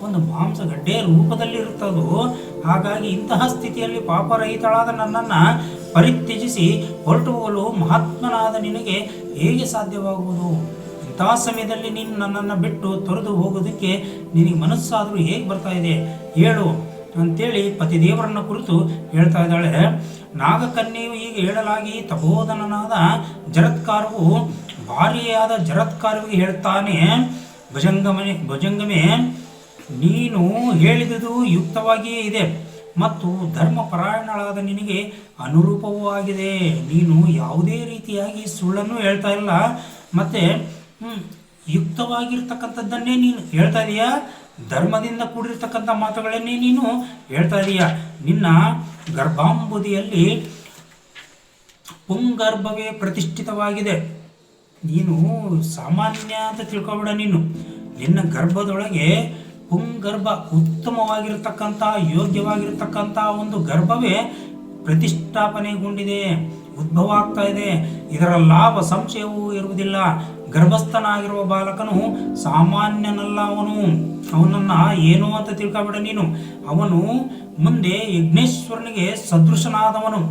ಒಂದು ಮಾಂಸಗಡ್ಡೆ ರೂಪದಲ್ಲಿ ಇರುತ್ತದು. ಹಾಗಾಗಿ ಇಂತಹ ಸ್ಥಿತಿಯಲ್ಲಿ ಪಾಪರಹಿತಳಾದ ನನ್ನನ್ನು ಪರಿತ್ಯಜಿಸಿ ಹೊರಟು ಹೋಗಲು ಮಹಾತ್ಮನಾದ ನಿನಗೆ ಹೇಗೆ ಸಾಧ್ಯವಾಗುವುದು? ಇಂತಹ ಸಮಯದಲ್ಲಿ ನೀನು ನನ್ನನ್ನು ಬಿಟ್ಟು ತೊರೆದು ಹೋಗೋದಕ್ಕೆ ನಿನಗೆ ಮನಸ್ಸಾದರೂ ಹೇಗೆ ಬರ್ತಾ ಇದೆ ಹೇಳು ಅಂತೇಳಿ ಪತಿದೇವರನ್ನ ಕುರಿತು ಹೇಳ್ತಾ ಇದ್ದಾಳೆ. ನಾಗಕನ್ಯೆಯು ಹೀಗೆ ಹೇಳಲಾಗಿ ತಪೋಧನನಾದ ಜರತ್ಕಾರವು ಭಾರ್ಯೆಯಾದ ಜರತ್ಕಾರವಿಗೆ ಹೇಳ್ತಾನೆ, ಭುಜಂಗಮೇ, ನೀನು ಹೇಳಿದುದು ಯುಕ್ತವಾಗಿಯೇ ಇದೆ ಮತ್ತು ಧರ್ಮಪರಾಯಣಳಾದ ನಿನಗೆ ಅನುರೂಪವೂ ಆಗಿದೆ. ನೀನು ಯಾವುದೇ ರೀತಿಯಾಗಿ ಸುಳ್ಳನ್ನು ಹೇಳ್ತಾ ಇಲ್ಲ, ಮತ್ತು ಯುಕ್ತವಾಗಿರ್ತಕ್ಕಂಥದ್ದನ್ನೇ ನೀನು ಹೇಳ್ತಾ ಇದೀಯಾ, ಧರ್ಮದಿಂದ ಕೂಡಿರ್ತಕ್ಕಂಥ ಮಾತುಗಳನ್ನೇ ನೀನು ಹೇಳ್ತಾ ಇದೀಯಾ. ನಿನ್ನ ಗರ್ಭಾಂಬುದಿಯಲ್ಲಿ ಪುಂಗರ್ಭವೇ ಪ್ರತಿಷ್ಠಿತವಾಗಿದೆ. ನೀನು ಸಾಮಾನ್ಯ ಅಂತ ತಿಳ್ಕೊಬೇಡ. ನಿನ್ನ ಗರ್ಭದೊಳಗೆ ಪುಂಗರ್ಭ, ಉತ್ತಮವಾಗಿರ್ತಕ್ಕಂಥ ಯೋಗ್ಯವಾಗಿರ್ತಕ್ಕಂಥ ಒಂದು ಗರ್ಭವೇ ಪ್ರತಿಷ್ಠಾಪನೆಗೊಂಡಿದೆ, ಉದ್ಭವ ಆಗ್ತಾ ಇದೆ. ಇದರ ಲಾಭ ಸಂಶಯವೂ ಇರುವುದಿಲ್ಲ. ಗರ್ಭಸ್ಥನಾಗಿರುವ ಬಾಲಕನು ಸಾಮಾನ್ಯನಲ್ಲ. ಅವನನ್ನು ಏನು ಅಂತ ತಿಳ್ಕೊಬೇಡ ನೀನು. ಅವನು ಮುಂದೆ ಯಜ್ಞೇಶ್ವರನಿಗೆ ಸದೃಶನಾದವನು,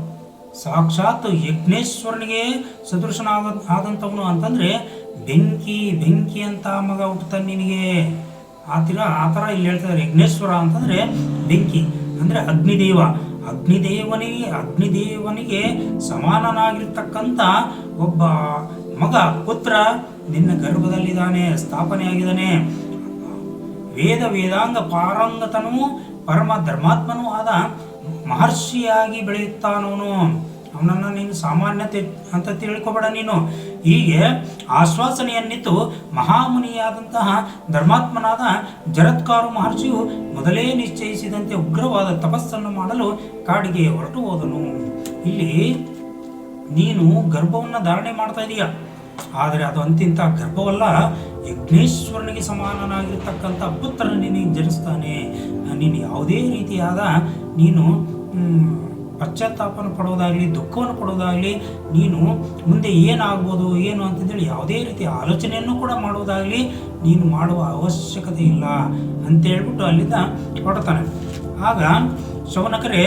ಸಾಕ್ಷಾತ್ ಯಜ್ಞೇಶ್ವರನಿಗೆ ಆದಂಥವನು. ಅಂತಂದರೆ ಬೆಂಕಿ ಅಂತ ಮಗ ಹುಟ್ಟುತ್ತಾನೆ ನಿನಗೆ. ಆ ಥರ ಇಲ್ಲಿ ಹೇಳ್ತಾರೆ. ಯಜ್ಞೇಶ್ವರ ಅಂತಂದರೆ ಬೆಂಕಿ, ಅಂದರೆ ಅಗ್ನಿದೇವನಿಗೆ ಸಮಾನನಾಗಿರ್ತಕ್ಕಂಥ ಒಬ್ಬ ಮಗ, ಪುತ್ರ ನಿನ್ನ ಗರ್ಭದಲ್ಲಿದ್ದಾನೆ, ಸ್ಥಾಪನೆಯಾಗಿದ್ದಾನೆ. ವೇದಾಂಗ ಪಾರಂಗತನೂ ಪರಮ ಧರ್ಮಾತ್ಮನೂ ಆದ ಮಹರ್ಷಿಯಾಗಿ ಬೆಳೆಯುತ್ತಾನವನು. ಅವನನ್ನು ನೀನು ಸಾಮಾನ್ಯತೆ ಅಂತ ತಿಳ್ಕೊಬೇಡ ನೀನು. ಹೀಗೆ ಆಶ್ವಾಸನೆಯನ್ನಿತ್ತು ಮಹಾಮುನಿಯಾದಂತಹ ಧರ್ಮಾತ್ಮನಾದ ಜರತ್ಕಾರು ಮಹರ್ಷಿಯು ಮೊದಲೇ ನಿಶ್ಚಯಿಸಿದಂತೆ ಉಗ್ರವಾದ ತಪಸ್ಸನ್ನು ಮಾಡಲು ಕಾಡಿಗೆ ಹೊರಟು ಹೋದನು. ಇಲ್ಲಿ ನೀನು ಗರ್ಭವನ್ನು ಧಾರಣೆ ಮಾಡ್ತಾ ಇದೀಯ, ಆದರೆ ಅದು ಅಂತಿಂತ ಗರ್ಭವಲ್ಲ. ಯಜ್ಞೇಶ್ವರನಿಗೆ ಸಮಾನನಾಗಿರ್ತಕ್ಕಂಥ ಪುತ್ರ ನಿನಗೆ ಜನಿಸ್ತಾನೆ. ನೀನು ಯಾವುದೇ ರೀತಿಯಾದ ನೀನು ಪಶ್ಚಾತ್ತಾಪನ ಪಡೋದಾಗಲಿ, ದುಃಖವನ್ನು ಪಡೋದಾಗಲಿ, ನೀನು ಮುಂದೆ ಏನಾಗ್ಬೋದು ಏನು ಅಂತಂದೇಳಿ ಯಾವುದೇ ರೀತಿಯ ಆಲೋಚನೆಯನ್ನು ಕೂಡ ಮಾಡೋದಾಗಲಿ ನೀನು ಮಾಡುವ ಅವಶ್ಯಕತೆ ಇಲ್ಲ ಅಂತೇಳ್ಬಿಟ್ಟು ಅಲ್ಲಿಂದ ಹೊರಡ್ತಾನೆ. ಆಗ ಶೌನಕರೇ,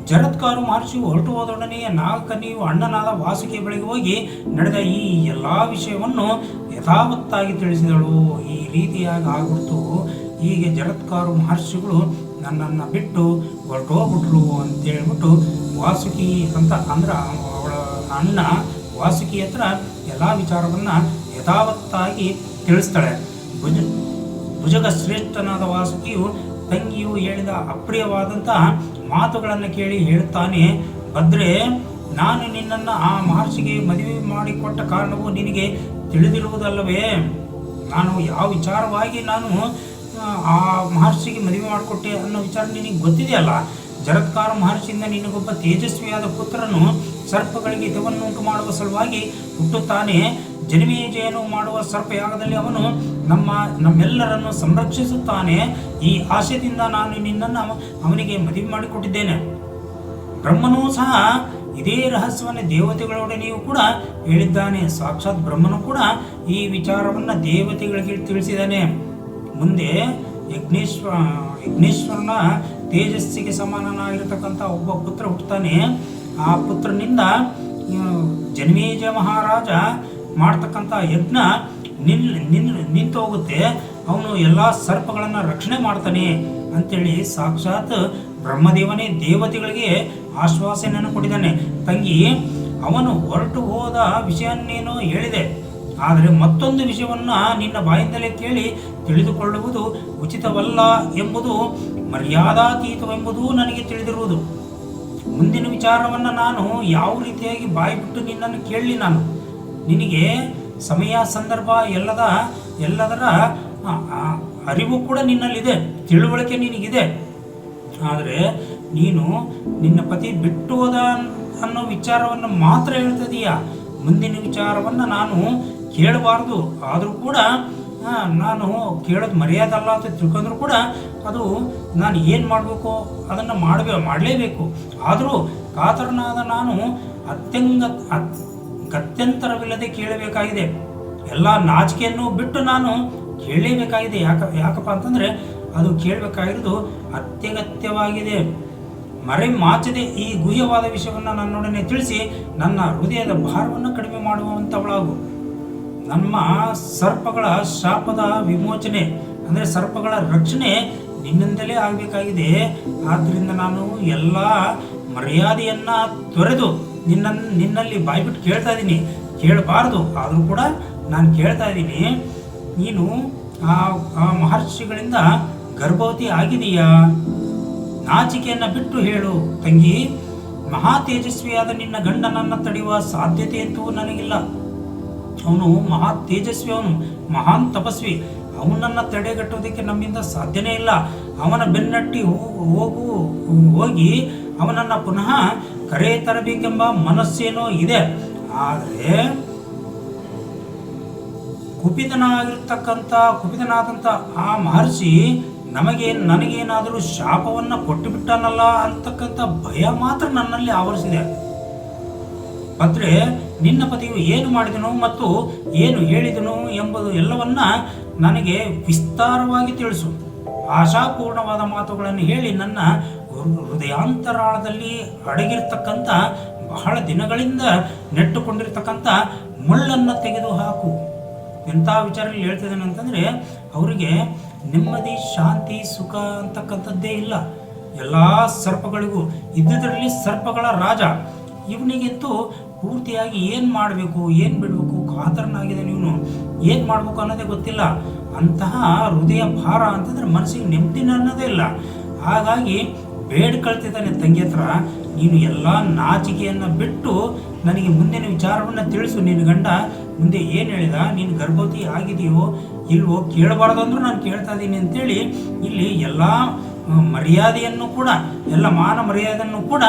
ಜರತ್ಕಾರು ಮಹರ್ಷಿಯು ಹೊರಟು ಹೋದೊಡನೆ ನಾಗಕನ್ಯೆಯು ಅಣ್ಣನಾದ ವಾಸುಕಿಯ ಬಳಿಗೆ ಹೋಗಿ ನಡೆದ ಈ ಎಲ್ಲ ವಿಷಯವನ್ನು ಯಥಾವತ್ತಾಗಿ ತಿಳಿಸಿದಳು. ಈ ರೀತಿಯಾಗಿ ಆಗ್ಬಿಡ್ತು. ಹೀಗೆ ಜರತ್ಕಾರು ಮಹರ್ಷಿಗಳು ನನ್ನನ್ನು ಬಿಟ್ಟು ಹೊರಟೋಗ್ಬಿಟ್ರು ಅಂತೇಳ್ಬಿಟ್ಟು ವಾಸುಕಿ ಅಂತ ಅಂದ್ರೆ ಅವಳ ಅಣ್ಣ ವಾಸುಕಿ ಹತ್ರ ಎಲ್ಲ ವಿಚಾರವನ್ನು ಯಥಾವತ್ತಾಗಿ ತಿಳಿಸ್ತಾಳೆ. ಭುಜಗ ಶ್ರೇಷ್ಠನಾದ ವಾಸುಕಿಯು ತಂಗಿಯು ಹೇಳಿದ ಅಪ್ರಿಯವಾದಂತಹ ಮಾತುಗಳನ್ನು ಕೇಳಿ ಹೇಳುತ್ತಾನೆ, ಭದ್ರೆ, ನಾನು ನಿನ್ನನ್ನು ಆ ಮಹರ್ಷಿಗೆ ಮದುವೆ ಮಾಡಿಕೊಟ್ಟ ಕಾರಣವು ನಿನಗೆ ತಿಳಿದಿರುವುದಲ್ಲವೇ? ನಾನು ಯಾವ ವಿಚಾರವಾಗಿ ನಾನು ಆ ಮಹರ್ಷಿಗೆ ಮದುವೆ ಮಾಡಿಕೊಟ್ಟೆ ಅನ್ನೋ ವಿಚಾರ ನಿನಗೆ ಗೊತ್ತಿದೆಯಲ್ಲ. ಜರತ್ಕಾರ ಮಹರ್ಷಿಯಿಂದ ನಿನಗೊಬ್ಬ ತೇಜಸ್ವಿಯಾದ ಪುತ್ರನು ಸರ್ಪಗಳಿಗೆ ಹಿತವನ್ನು ಉಂಟು ಮಾಡುವ ಸಲುವಾಗಿ ಹುಟ್ಟುತ್ತಾನೆ. ಜನ್ಮೇಜಯನು ಮಾಡುವ ಸರ್ಪಯಾಗದಲ್ಲಿ ಅವನು ನಮ್ಮೆಲ್ಲರನ್ನು ಸಂರಕ್ಷಿಸುತ್ತಾನೆ. ಈ ಆಶಯದಿಂದ ನಾನು ನಿನ್ನನ್ನು ಅವನಿಗೆ ಮದುವೆ ಮಾಡಿಕೊಟ್ಟಿದ್ದೇನೆ. ಬ್ರಹ್ಮನೂ ಸಹ ಇದೇ ರಹಸ್ಯವನ್ನು ದೇವತೆಗಳೊಡನೆಯೂ ಕೂಡ ಹೇಳಿದ್ದಾನೆ. ಸಾಕ್ಷಾತ್ ಬ್ರಹ್ಮನು ಕೂಡ ಈ ವಿಚಾರವನ್ನು ದೇವತೆಗಳಿಗೆ ತಿಳಿಸಿದ್ದಾನೆ. ಮುಂದೆ ಯಜ್ಞೇಶ್ವರನ ತೇಜಸ್ಸಿಗೆ ಸಮಾನನಾಗಿರ್ತಕ್ಕಂಥ ಒಬ್ಬ ಪುತ್ರ ಹುಟ್ಟುತ್ತಾನೆ. ಆ ಪುತ್ರನಿಂದ ಜನಮೇಜಯ ಮಹಾರಾಜ ಮಾಡ್ತಕ್ಕಂಥ ಯಜ್ಞ ನಿಂತು ಹೋಗುತ್ತೆ. ಅವನು ಎಲ್ಲ ಸರ್ಪಗಳನ್ನು ರಕ್ಷಣೆ ಮಾಡ್ತಾನೆ ಅಂತೇಳಿ ಸಾಕ್ಷಾತ್ ಬ್ರಹ್ಮದೇವನೇ ದೇವತೆಗಳಿಗೆ ಆಶ್ವಾಸನೆಯನ್ನು ಕೊಟ್ಟಿದ್ದಾನೆ. ತಂಗಿ, ಅವನು ಹೊರಟು ಹೋದ ವಿಷಯನ್ನೇನೋ ಹೇಳಿದೆ, ಆದರೆ ಮತ್ತೊಂದು ವಿಷಯವನ್ನು ನಿನ್ನ ಬಾಯಿಂದಲೇ ಕೇಳಿ ತಿಳಿದುಕೊಳ್ಳುವುದು ಉಚಿತವಲ್ಲ ಎಂಬುದು ಮರ್ಯಾದಾತೀತವೆಂಬುದು ನನಗೆ ತಿಳಿದಿರುವುದು. ಮುಂದಿನ ವಿಚಾರವನ್ನು ನಾನು ಯಾವ ರೀತಿಯಾಗಿ ಬಾಯಿ ಬಿಟ್ಟು ನಿನ್ನನ್ನು ಕೇಳಲಿ? ನಾನು ನಿನಗೆ ಸಮಯ ಸಂದರ್ಭ ಎಲ್ಲದರ ಅರಿವು ಕೂಡ ನಿನ್ನಲ್ಲಿದೆ, ತಿಳುವಳಿಕೆ ನಿನಗಿದೆ. ಆದರೆ ನೀನು ನಿನ್ನ ಪತಿ ಬಿಟ್ಟು ಹೋದ ಅನ್ನೋ ವಿಚಾರವನ್ನು ಮಾತ್ರ ಹೇಳ್ತಿದೀಯ. ಮುಂದಿನ ವಿಚಾರವನ್ನು ನಾನು ಕೇಳಬಾರ್ದು. ಆದರೂ ಕೂಡ ನಾನು ಕೇಳೋದು ಮರ್ಯಾದೆ ಅಲ್ಲ ಅಂತ ತಿಳ್ಕೊಂಡ್ರು ಕೂಡ ಅದು ನಾನು ಏನು ಮಾಡಬೇಕು ಅದನ್ನು ಮಾಡಲೇಬೇಕು. ಆದರೂ ಕಾತರನಾದ ನಾನು ಗತ್ಯಂತರವಿಲ್ಲದೆ ಕೇಳಬೇಕಾಗಿದೆ. ಎಲ್ಲ ನಾಚಿಕೆಯನ್ನು ಬಿಟ್ಟು ನಾನು ಕೇಳಲೇಬೇಕಾಗಿದೆ. ಯಾಕಪ್ಪ ಅಂತಂದರೆ ಅದು ಕೇಳಬೇಕಾಗಿರೋದು ಅತ್ಯಗತ್ಯವಾಗಿದೆ. ಮರೆ ಮಾಚದೆ ಈ ಗುಹ್ಯವಾದ ವಿಷಯವನ್ನು ನನ್ನೊಡನೆ ತಿಳಿಸಿ ನನ್ನ ಹೃದಯದ ಭಾರವನ್ನು ಕಡಿಮೆ ಮಾಡುವಂಥವಳಾಗು. ನಮ್ಮ ಸರ್ಪಗಳ ಶಾಪದ ವಿಮೋಚನೆ ಅಂದರೆ ಸರ್ಪಗಳ ರಕ್ಷಣೆ ನಿನ್ನಿಂದಲೇ ಆಗಬೇಕಾಗಿದೆ. ಆದ್ದರಿಂದ ನಾನು ಎಲ್ಲ ಮರ್ಯಾದೆಯನ್ನು ತೊರೆದು ನಿನ್ನಲ್ಲಿ ಬಾಯ್ಬಿಟ್ಟು ಕೇಳ್ತಾ ಇದ್ದೀನಿ. ಕೇಳಬಾರ್ದು, ಆದರೂ ಕೂಡ ನಾನು ಕೇಳ್ತಾ ಇದ್ದೀನಿ. ನೀನು ಆ ಮಹರ್ಷಿಗಳಿಂದ ಗರ್ಭವತಿ ಆಗಿದೆಯಾ? ನಾಚಿಕೆಯನ್ನು ಬಿಟ್ಟು ಹೇಳು ತಂಗಿ. ಮಹಾ ತೇಜಸ್ವಿಯಾದ ನಿನ್ನ ಗಂಡನನ್ನು ತಡೆಯುವ ಸಾಧ್ಯತೆ ಅಂತೂ ನನಗಿಲ್ಲ. ಅವನು ಮಹಾ ತೇಜಸ್ವಿ, ಅವನು ಮಹಾನ್ ತಪಸ್ವಿ. ಅವನನ್ನು ತಡೆಗಟ್ಟುವುದಕ್ಕೆ ನಮ್ಮಿಂದ ಸಾಧ್ಯನೇ ಇಲ್ಲ. ಅವನ ಬೆನ್ನಟ್ಟಿ ಹೋಗಿ ಅವನನ್ನು ಪುನಃ ಕರೆ ತರಬೇಕೆಂಬ ಮನಸ್ಸೇನೋ ಇದೆ. ಆದರೆ ಕುಪಿತನಾದಂಥ ಆ ಮಹರ್ಷಿ ನನಗೇನಾದರೂ ಶಾಪವನ್ನು ಕೊಟ್ಟು ಬಿಟ್ಟನಲ್ಲ ಅಂತಕ್ಕಂಥ ಭಯ ಮಾತ್ರ ನನ್ನಲ್ಲಿ ಆವರಿಸಿದೆ. ಪತ್ರೆ, ನಿನ್ನ ಪತಿಯು ಏನು ಮಾಡಿದನು ಮತ್ತು ಏನು ಹೇಳಿದನು ಎಂಬುದು ಎಲ್ಲವನ್ನ ನನಗೆ ವಿಸ್ತಾರವಾಗಿ ತಿಳಿಸು. ಆಶಾಪೂರ್ಣವಾದ ಮಾತುಗಳನ್ನು ಹೇಳಿ ನನ್ನ ಹೃದಯಾಂತರಾಳದಲ್ಲಿ ಅಡಗಿರ್ತಕ್ಕಂಥ ಬಹಳ ದಿನಗಳಿಂದ ನೆಟ್ಟುಕೊಂಡಿರ್ತಕ್ಕಂಥ ಮುಳ್ಳನ್ನು ತೆಗೆದು ಹಾಕು. ಎಂಥ ವಿಚಾರದಲ್ಲಿ ಹೇಳ್ತಿದ್ದೇನೆ ಅಂತಂದರೆ, ಅವರಿಗೆ ನೆಮ್ಮದಿ, ಶಾಂತಿ, ಸುಖ ಅಂತಕ್ಕಂಥದ್ದೇ ಇಲ್ಲ. ಎಲ್ಲ ಸರ್ಪಗಳಿಗೂ ಇದ್ದುದರಲ್ಲಿ ಸರ್ಪಗಳ ರಾಜ ಇವನಿಗಂತೂ ಪೂರ್ತಿಯಾಗಿ ಏನು ಮಾಡಬೇಕು, ಏನು ಬಿಡಬೇಕು ಕಾತರನಾಗಿದ್ದಾನೆ. ಇವನು ಏನು ಮಾಡಬೇಕು ಅನ್ನೋದೇ ಗೊತ್ತಿಲ್ಲ. ಅಂತಹ ಹೃದಯ ಭಾರ ಅಂತಂದರೆ ಮನಸ್ಸಿಗೆ ನೆಮ್ಮದಿ ಅನ್ನೋದೇ ಇಲ್ಲ. ಹಾಗಾಗಿ ಬೇಡ್ಕೊಳ್ತಿದ್ದಾನೆ ತಂಗಿ ಹತ್ರ, ನೀನು ಎಲ್ಲ ನಾಚಿಕೆಯನ್ನು ಬಿಟ್ಟು ನನಗೆ ಮುಂದಿನ ವಿಚಾರವನ್ನು ತಿಳಿಸು. ನಿನ್ನ ಗಂಡ ಮುಂದೆ ಏನು ಹೇಳಿದ, ನೀನು ಗರ್ಭವತಿ ಆಗಿದೆಯೋ ಇಲ್ವೋ ಕೇಳಬಾರ್ದು ಅಂದರೂ ನಾನು ಕೇಳ್ತಾ ಇದ್ದೀನಿ ಅಂತೇಳಿ ಇಲ್ಲಿ ಎಲ್ಲ ಮರ್ಯಾದೆಯನ್ನು ಕೂಡ, ಎಲ್ಲ ಮಾನ ಮರ್ಯಾದೆಯನ್ನು ಕೂಡ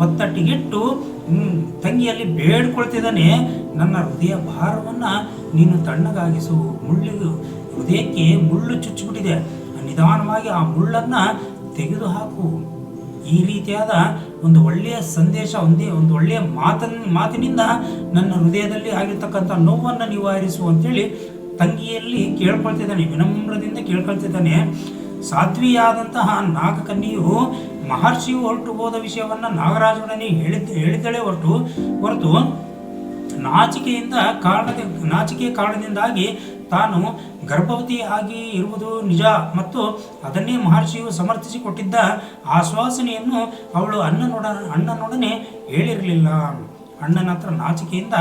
ಒತ್ತಟ್ಟಿಗಿಟ್ಟು ತಂಗಿಯಲ್ಲಿ ಬೇಡ್ಕೊಳ್ತಿದ್ದಾನೆ. ನನ್ನ ಹೃದಯ ಭಾರವನ್ನು ನೀನು ತಣ್ಣಗಾಗಿಸು. ಹೃದಯಕ್ಕೆ ಮುಳ್ಳು ಚುಚ್ಚಿಬಿಟ್ಟಿದೆ, ನಿಧಾನವಾಗಿ ಆ ಮುಳ್ಳನ್ನು ತೆಗೆದು ಹಾಕು. ಈ ರೀತಿಯಾದ ಒಂದು ಒಳ್ಳೆಯ ಸಂದೇಶ, ಒಂದು ಒಳ್ಳೆಯ ಮಾತಿನಿಂದ ನನ್ನ ಹೃದಯದಲ್ಲಿ ಆಗಿರ್ತಕ್ಕಂಥ ನೋವನ್ನು ನಿವಾರಿಸು ಅಂತೇಳಿ ತಂಗಿಯಲ್ಲಿ ಕೇಳ್ಕೊಳ್ತಿದ್ದಾನೆ, ವಿನಮ್ರದಿಂದ ಕೇಳ್ಕೊಳ್ತಿದ್ದಾನೆ. ಸಾಧ್ವಿಯಾದಂತಹ ನಾಗಕನ್ಯೆಯು ಮಹರ್ಷಿಯು ಹೊರಟು ಹೋದ ವಿಷಯವನ್ನು ನಾಗರಾಜನೊಡನೆ ಹೇಳಿದಳೇ ಹೊರತು ನಾಚಿಕೆಯ ಕಾರಣದಿಂದಾಗಿ ತಾನು ಗರ್ಭವತಿ ಆಗಿ ಇರುವುದು ನಿಜ ಮತ್ತು ಅದನ್ನೇ ಮಹರ್ಷಿಯು ಸಮರ್ಥಿಸಿಕೊಟ್ಟಿದ್ದ ಆಶ್ವಾಸನೆಯನ್ನು ಅವಳು ಅಣ್ಣನೊಡನೆ ಹೇಳಿರಲಿಲ್ಲ. ಅಣ್ಣನ ಹತ್ರ ನಾಚಿಕೆಯಿಂದ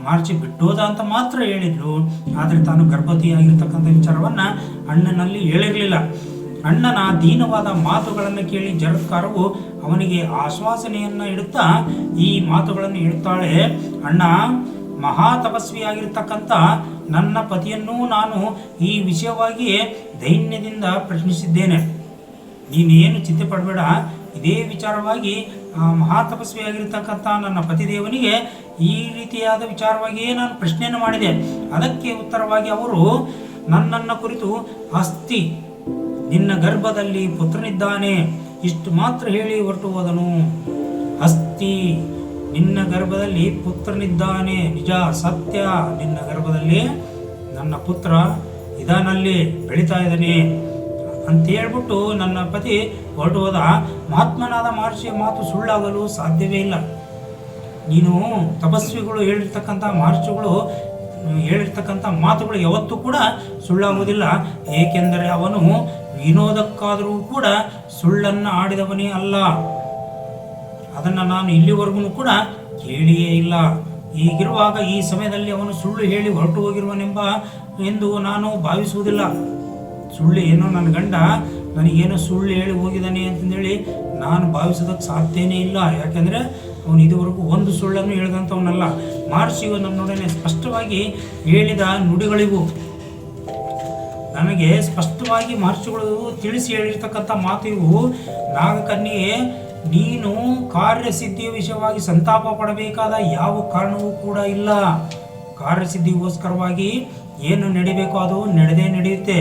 ಮಹರ್ಷಿ ಬಿಟ್ಟೋದ ಅಂತ ಮಾತ್ರ ಹೇಳಿದ್ಲು. ಆದರೆ ತಾನು ಗರ್ಭವತಿಯಾಗಿರ್ತಕ್ಕಂಥ ವಿಚಾರವನ್ನು ಅಣ್ಣನಲ್ಲಿ ಹೇಳಿರಲಿಲ್ಲ. ಅಣ್ಣನ ದೀನವಾದ ಮಾತುಗಳನ್ನು ಕೇಳಿ ಜರತ್ಕಾರವು ಅವನಿಗೆ ಆಶ್ವಾಸನೆಯನ್ನು ಇಡುತ್ತಾ ಈ ಮಾತುಗಳನ್ನು ಇಡುತ್ತಾಳೆ. ಅಣ್ಣ, ಮಹಾ ತಪಸ್ವಿಯಾಗಿರ್ತಕ್ಕಂಥ ನನ್ನ ಪತಿಯನ್ನು ನಾನು ಈ ವಿಷಯವಾಗಿ ದೈನ್ಯದಿಂದ ಪ್ರಶ್ನಿಸಿದ್ದೇನೆ. ನೀನೇನು ಚಿಂತೆ ಪಡಬೇಡ. ಇದೇ ವಿಚಾರವಾಗಿ ಮಹಾ ತಪಸ್ವಿಯಾಗಿರ್ತಕ್ಕಂಥ ನನ್ನ ಪತಿದೇವನಿಗೆ ಈ ರೀತಿಯಾದ ವಿಚಾರವಾಗಿಯೇ ನಾನು ಪ್ರಶ್ನೆಯನ್ನು ಮಾಡಿದೆ. ಅದಕ್ಕೆ ಉತ್ತರವಾಗಿ ಅವರು ನನ್ನನ್ನು ಕುರಿತು ಅಸ್ತಿ, ನಿನ್ನ ಗರ್ಭದಲ್ಲಿ ಪುತ್ರನಿದ್ದಾನೆ, ಇಷ್ಟು ಮಾತ್ರ ಹೇಳಿ ಹೊರಟು ಹೋದನು. ಅಸ್ತಿ, ನಿನ್ನ ಗರ್ಭದಲ್ಲಿ ಪುತ್ರನಿದ್ದಾನೆ, ನಿಜ ಸತ್ಯ, ನಿನ್ನ ಗರ್ಭದಲ್ಲಿ ನನ್ನ ಪುತ್ರ ಇದಾನಲ್ಲಿ ಬೆಳೀತಾ ಇದ್ದಾನೆ ಅಂತ ಹೇಳ್ಬಿಟ್ಟು ನನ್ನ ಪತಿ ಹೊರಟು ಹೋದ. ಮಹಾತ್ಮನಾದ ಮಹರ್ಷಿಯ ಮಾತು ಸುಳ್ಳಾಗಲು ಸಾಧ್ಯವೇ ಇಲ್ಲ. ನೀನು ತಪಸ್ವಿಗಳು ಹೇಳಿರ್ತಕ್ಕಂಥ ಮಹರ್ಷಿಗಳು ಹೇಳಿರ್ತಕ್ಕಂಥ ಮಾತುಗಳು ಯಾವತ್ತೂ ಕೂಡ ಸುಳ್ಳಾಗುವುದಿಲ್ಲ. ಏಕೆಂದರೆ ಅವನು ವಿನೋದಕ್ಕಾದರೂ ಕೂಡ ಸುಳ್ಳನ್ನು ಆಡಿದವನೇ ಅಲ್ಲ. ಅದನ್ನು ನಾನು ಇಲ್ಲಿವರೆಗೂ ಕೂಡ ಕೇಳಿಯೇ ಇಲ್ಲ. ಹೀಗಿರುವಾಗ ಈ ಸಮಯದಲ್ಲಿ ಅವನು ಸುಳ್ಳು ಹೇಳಿ ಹೊರಟು ಹೋಗಿರುವನೆಂಬ ಎಂದು ನಾನು ಭಾವಿಸುವುದಿಲ್ಲ. ಸುಳ್ಳು ಏನೋ ನನ್ನ ಗಂಡ ನನಗೇನೋ ಸುಳ್ಳು ಹೇಳಿ ಹೋಗಿದ್ದಾನೆ ಅಂತಂದೇಳಿ ನಾನು ಭಾವಿಸೋದಕ್ಕೆ ಸಾಧ್ಯನೇ ಇಲ್ಲ. ಯಾಕೆಂದರೆ ಅವನು ಇದುವರೆಗೂ ಒಂದು ಸುಳ್ಳನ್ನು ಹೇಳಿದಂಥವನಲ್ಲ. ಮಹರ್ಷಿಯು ನನ್ನೊಡನೆ ಸ್ಪಷ್ಟವಾಗಿ ಹೇಳಿದ ನುಡಿಗಳಿವು. ನನಗೆ ಸ್ಪಷ್ಟವಾಗಿ ಮಹರ್ಷಿಗಳು ತಿಳಿಸಿ ಹೇಳಿರ್ತಕ್ಕಂಥ ಮಾತು ಇವು. ನಾಗಕನ್ಯೆಯೇ, ನೀನು ಕಾರ್ಯಸಿದ್ಧಿಯ ವಿಷಯವಾಗಿ ಸಂತಾಪ ಪಡಬೇಕಾದ ಯಾವ ಕಾರಣವೂ ಕೂಡ ಇಲ್ಲ. ಕಾರ್ಯಸಿದ್ಧಿಗೋಸ್ಕರವಾಗಿ ಏನು ನಡಿಬೇಕೋ ಅದು ನಡೆಯುತ್ತೆ.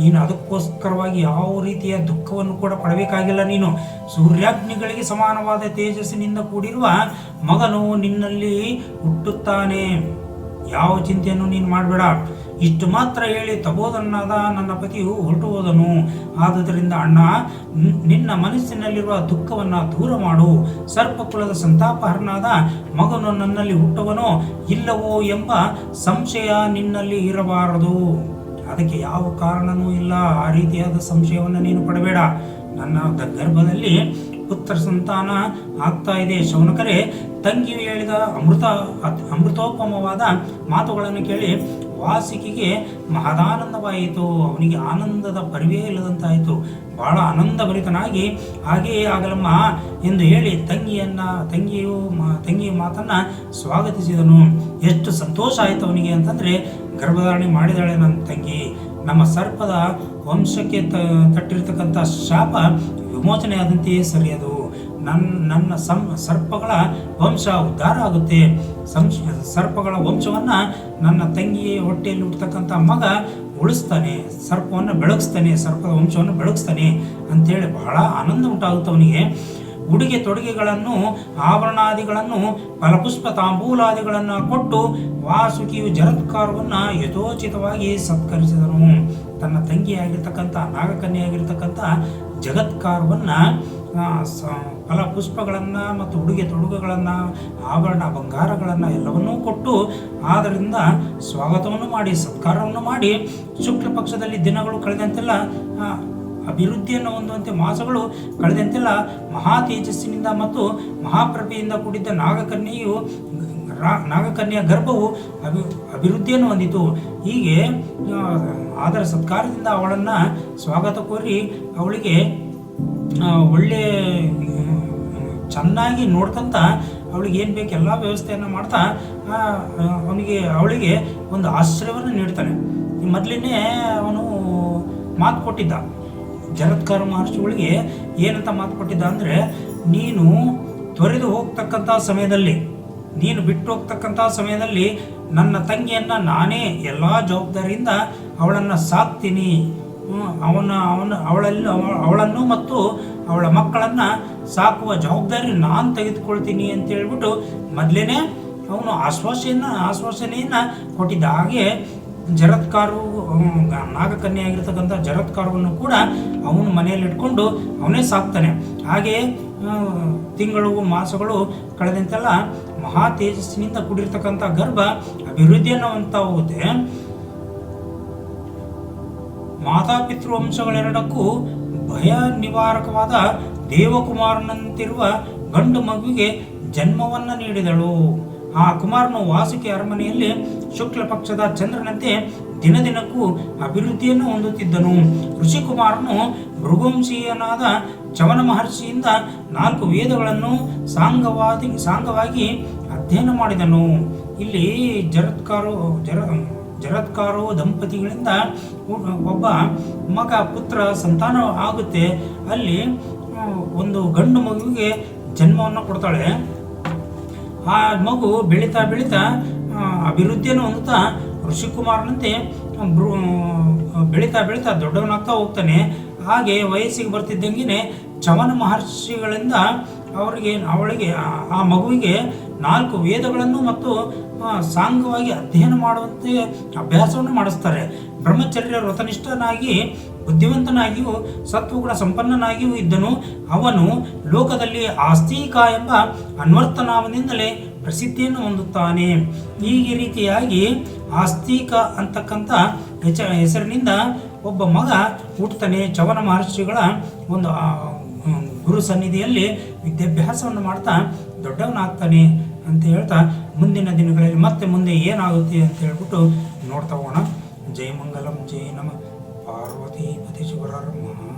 ನೀನು ಅದಕ್ಕೋಸ್ಕರವಾಗಿ ಯಾವ ರೀತಿಯ ದುಃಖವನ್ನು ಕೂಡ ಪಡಬೇಕಾಗಿಲ್ಲ. ನೀನು ಸೂರ್ಯಾಗ್ನಿಗಳಿಗೆ ಸಮಾನವಾದ ತೇಜಸ್ಸಿನಿಂದ ಕೂಡಿರುವ ಮಗನು ನಿನ್ನಲ್ಲಿ ಹುಟ್ಟುತ್ತಾನೆ. ಯಾವ ಚಿಂತೆಯನ್ನು ನೀನು ಮಾಡಬೇಡ. ಇಷ್ಟು ಮಾತ್ರ ಹೇಳಿ ತಬೋಧನಾದ ನನ್ನ ಪತಿಯು ಹೊರಟು ಹೋದನು. ಆದುದರಿಂದ ಅಣ್ಣ, ನಿನ್ನ ಮನಸ್ಸಿನಲ್ಲಿರುವ ದುಃಖವನ್ನು ದೂರ ಮಾಡು. ಸರ್ಪಕುಲದ ಸಂತಾಪಹರನಾದ ಮಗನು ನನ್ನಲ್ಲಿ ಹುಟ್ಟವನೋ ಇಲ್ಲವೋ ಎಂಬ ಸಂಶಯ ನಿನ್ನಲ್ಲಿ ಇರಬಾರದು. ಅದಕ್ಕೆ ಯಾವ ಕಾರಣನೂ ಇಲ್ಲ. ಆ ರೀತಿಯಾದ ಸಂಶಯವನ್ನು ನೀನು ಪಡಬೇಡ. ನನ್ನ ಗರ್ಭದಲ್ಲಿ ಪುತ್ರ ಸಂತಾನ ಆಗ್ತಾ ಇದೆ. ಶೌನಕರೇ, ತಂಗಿಯು ಹೇಳಿದ ಅಮೃತೋಪಮವಾದ ಮಾತುಗಳನ್ನು ಕೇಳಿ ವಾಸಿಕಿಗೆ ಮಹದಾನಂದವಾಯಿತು. ಅವನಿಗೆ ಆನಂದದ ಪರಿವೇ ಇಲ್ಲದಂತಾಯಿತು. ಬಹಳ ಆನಂದಭರಿತನಾಗಿ ಹಾಗೆಯೇ ಆಗಲಮ್ಮ ಎಂದು ಹೇಳಿ ತಂಗಿಯ ಮಾತನ್ನು ಸ್ವಾಗತಿಸಿದನು. ಎಷ್ಟು ಸಂತೋಷ ಆಯಿತು ಅವನಿಗೆ ಅಂತಂದರೆ, ಗರ್ಭಧಾರಣೆ ಮಾಡಿದಾಳೆ ನನ್ನ ತಂಗಿ. ನಮ್ಮ ಸರ್ಪದ ವಂಶಕ್ಕೆ ತಟ್ಟಿರ್ತಕ್ಕಂಥ ಶಾಪ ವಿಮೋಚನೆ ಆದಂತೆಯೇ ಸರಿಯದು. ನನ್ನ ಸರ್ಪಗಳ ವಂಶ ಉದ್ಧಾರ ಆಗುತ್ತೆ. ಸರ್ಪಗಳ ವಂಶವನ್ನು ನನ್ನ ತಂಗಿಯ ಹೊಟ್ಟೆಯಲ್ಲಿ ಹುಟ್ಟತಕ್ಕಂಥ ಮಗ ಉಳಿಸ್ತಾನೆ, ಸರ್ಪವನ್ನು ಬೆಳಗಿಸ್ತಾನೆ, ಸರ್ಪದ ವಂಶವನ್ನು ಬೆಳಗಿಸ್ತಾನೆ ಅಂಥೇಳಿ ಬಹಳ ಆನಂದ ಉಂಟಾಗುತ್ತೆ ಅವನಿಗೆ. ಉಡುಗೆ ತೊಡುಗೆಗಳನ್ನು, ಆಭರಣಾದಿಗಳನ್ನು, ಫಲಪುಷ್ಪ ತಾಂಬೂಲಾದಿಗಳನ್ನು ಕೊಟ್ಟು ವಾಸುಕಿಯು ಜರತ್ಕಾರವನ್ನು ಯಥೋಚಿತವಾಗಿ ಸತ್ಕರಿಸಿದನು. ತನ್ನ ತಂಗಿಯಾಗಿರ್ತಕ್ಕಂಥ ನಾಗಕನ್ಯೆಯಾಗಿರ್ತಕ್ಕಂಥ ಜಗತ್ಕಾರವನ್ನು ಫಲಪುಷ್ಪಗಳನ್ನು ಮತ್ತು ಉಡುಗೆ ತೊಡುಗೆಗಳನ್ನು, ಆಭರಣ ಬಂಗಾರಗಳನ್ನು ಎಲ್ಲವನ್ನೂ ಕೊಟ್ಟು ಆದ್ದರಿಂದ ಸ್ವಾಗತವನ್ನು ಮಾಡಿ ಸತ್ಕಾರವನ್ನು ಮಾಡಿ ಶುಕ್ಲ ಪಕ್ಷದಲ್ಲಿ ದಿನಗಳು ಕಳೆದಂತೆಲ್ಲ ಅಭಿವೃದ್ಧಿಯನ್ನು ಹೊಂದುವಂತೆ ಮಾಸಗಳು ಕಳೆದಂತೆಲ್ಲ ಮಹಾ ತೇಜಸ್ಸಿನಿಂದ ಮತ್ತು ಮಹಾಪ್ರಭೆಯಿಂದ ಕೂಡಿದ್ದ ನಾಗಕನ್ಯೆಯ ಗರ್ಭವು ಅಭಿವೃದ್ಧಿಯನ್ನು ಹೊಂದಿತು. ಹೀಗೆ ಅದರ ಸತ್ಕಾರದಿಂದ ಅವಳನ್ನು ಸ್ವಾಗತ ಕೋರಿ ಅವಳಿಗೆ ಒಳ್ಳೆ ಚೆನ್ನಾಗಿ ನೋಡ್ಕೊಂತ ಅವಳಿಗೆ ಏನು ಬೇಕು ಎಲ್ಲ ವ್ಯವಸ್ಥೆಯನ್ನು ಮಾಡ್ತಾ ಅವಳಿಗೆ ಒಂದು ಆಶ್ರಯವನ್ನು ನೀಡ್ತಾನೆ. ಮೊದಲೇ ಅವನು ಮಾತು ಕೊಟ್ಟಿದ್ದ, ಜರತ್ಕಾರ ಮಹರ್ಷಿಗಳಿಗೆ ಏನಂತ ಮಾತು ಕೊಟ್ಟಿದ್ದ ಅಂದರೆ, ನೀನು ತೊರೆದು ಹೋಗ್ತಕ್ಕಂಥ ಸಮಯದಲ್ಲಿ, ನೀನು ಬಿಟ್ಟು ಹೋಗ್ತಕ್ಕಂಥ ಸಮಯದಲ್ಲಿ ನನ್ನ ತಂಗಿಯನ್ನು ನಾನೇ ಎಲ್ಲ ಜವಾಬ್ದಾರಿಯಿಂದ ಅವಳನ್ನು ಸಾಕ್ತೀನಿ, ಅವಳನ್ನು ಮತ್ತು ಅವಳ ಮಕ್ಕಳನ್ನು ಸಾಕುವ ಜವಾಬ್ದಾರಿ ನಾನು ತೆಗೆದುಕೊಳ್ತೀನಿ ಅಂತ ಹೇಳ್ಬಿಟ್ಟು ಮೊದಲೇ ಅವನು ಆಶ್ವಾಸನೆಯನ್ನು ಕೊಟ್ಟಿದ್ದ. ಹಾಗೆ ಜರತ್ಕಾರು ನಾಗಕನ್ಯೆ ಆಗಿರ್ತಕ್ಕಂಥ ಜರತ್ಕಾರವನ್ನು ಕೂಡ ಅವನು ಮನೆಯಲ್ಲಿ ಇಟ್ಕೊಂಡು ಅವನೇ ಸಾಕ್ತಾನೆ. ಹಾಗೆ ತಿಂಗಳು ಮಾಸಗಳು ಕಳೆದಂತೆಲ್ಲ ಮಹಾ ತೇಜಸ್ಸಿನಿಂದ ಕೂಡಿರ್ತಕ್ಕಂಥ ಗರ್ಭ ಅಭಿವೃದ್ಧಿಯನ್ನು ಅಂತ ಹೋಗುತ್ತೆ. ಮಾತಾಪಿತೃವಂಶಗಳೆರಡಕ್ಕೂ ಭಯ ನಿವಾರಕವಾದ ದೇವಕುಮಾರನಂತಿರುವ ಗಂಡು ಮಗುವಿಗೆ ಜನ್ಮವನ್ನು ನೀಡಿದಳು. ಆ ಕುಮಾರನು ವಾಸುಕಿ ಅರಮನೆಯಲ್ಲಿ ಶುಕ್ಲ ಪಕ್ಷದ ಚಂದ್ರನಂತೆ ದಿನದಿನಕ್ಕೂ ಅಭಿವೃದ್ಧಿಯನ್ನು ಹೊಂದುತ್ತಿದ್ದನು. ಋಷಿಕುಮಾರನು ಭೃಗುವಂಶೀಯನಾದ ಚವನ ಮಹರ್ಷಿಯಿಂದ 4 ವೇದಗಳನ್ನು ಸಾಂಗವಾಗಿ ಅಧ್ಯಯನ ಮಾಡಿದನು. ಇಲ್ಲಿ ಜರತ್ಕಾರೋ ದಂಪತಿಗಳಿಂದ ಒಬ್ಬ ಮಗ ಪುತ್ರ ಸಂತಾನ ಆಗುತ್ತೆ. ಅಲ್ಲಿ ಒಂದು ಗಂಡು ಮಗುವಿಗೆ ಜನ್ಮವನ್ನು ಕೊಡ್ತಾಳೆ. ಆ ಮಗು ಬೆಳೀತಾ ಅಭಿವೃದ್ಧಿಯನ್ನು ಹೊಂದುತ್ತಾ ಋಷಿಕುಮಾರನಂತೆ ಬೆಳೀತಾ ದೊಡ್ಡವನಾಗ್ತಾ ಹೋಗ್ತಾನೆ. ಹಾಗೆ ವಯಸ್ಸಿಗೆ ಬರ್ತಿದ್ದಂಗೆ ಚವನ ಮಹರ್ಷಿಗಳಿಂದ ಅವಳಿಗೆ ಆ ಮಗುವಿಗೆ 4 ವೇದಗಳನ್ನು ಮತ್ತು ಸಾಂಗವಾಗಿ ಅಧ್ಯಯನ ಮಾಡುವಂತೆ ಅಭ್ಯಾಸವನ್ನು ಮಾಡಿಸ್ತಾರೆ. ಬ್ರಹ್ಮಚರ್ಯ ವ್ರತನಿಷ್ಠನಾಗಿ ಬುದ್ಧಿವಂತನಾಗಿಯೂ ಸತ್ವಗುಣ ಸಂಪನ್ನನಾಗಿಯೂ ಇದ್ದನು. ಅವನು ಲೋಕದಲ್ಲಿ ಆಸ್ತಿಕ ಎಂಬ ಅನ್ವರ್ಥನಾಮದಿಂದಲೇ ಪ್ರಸಿದ್ಧಿಯನ್ನು ಹೊಂದುತ್ತಾನೆ. ಈ ರೀತಿಯಾಗಿ ಆಸ್ತಿಕ ಅಂತಕ್ಕಂಥ ಹೆಸರಿನಿಂದ ಒಬ್ಬ ಮಗ ಹುಟ್ಟುತ್ತಾನೆ. ಚವನ ಮಹರ್ಷಿಗಳ ಒಂದು ಗುರು ಸನ್ನಿಧಿಯಲ್ಲಿ ವಿದ್ಯಾಭ್ಯಾಸವನ್ನು ಮಾಡ್ತಾ ದೊಡ್ಡವನಾಗ್ತಾನೆ ಅಂತ ಹೇಳ್ತಾ ಮುಂದಿನ ದಿನಗಳಲ್ಲಿ ಮತ್ತೆ ಮುಂದೆ ಏನಾಗುತ್ತೆ ಅಂತ ಹೇಳ್ಬಿಟ್ಟು ನೋಡ್ತಾ ಹೋಗೋಣ. ಜೈ ಮಂಗಲಂ, ಜೈ ನಮ ಪಾರ್ವತಿ ಪತಿ ಶಿವರ ಮಹಾ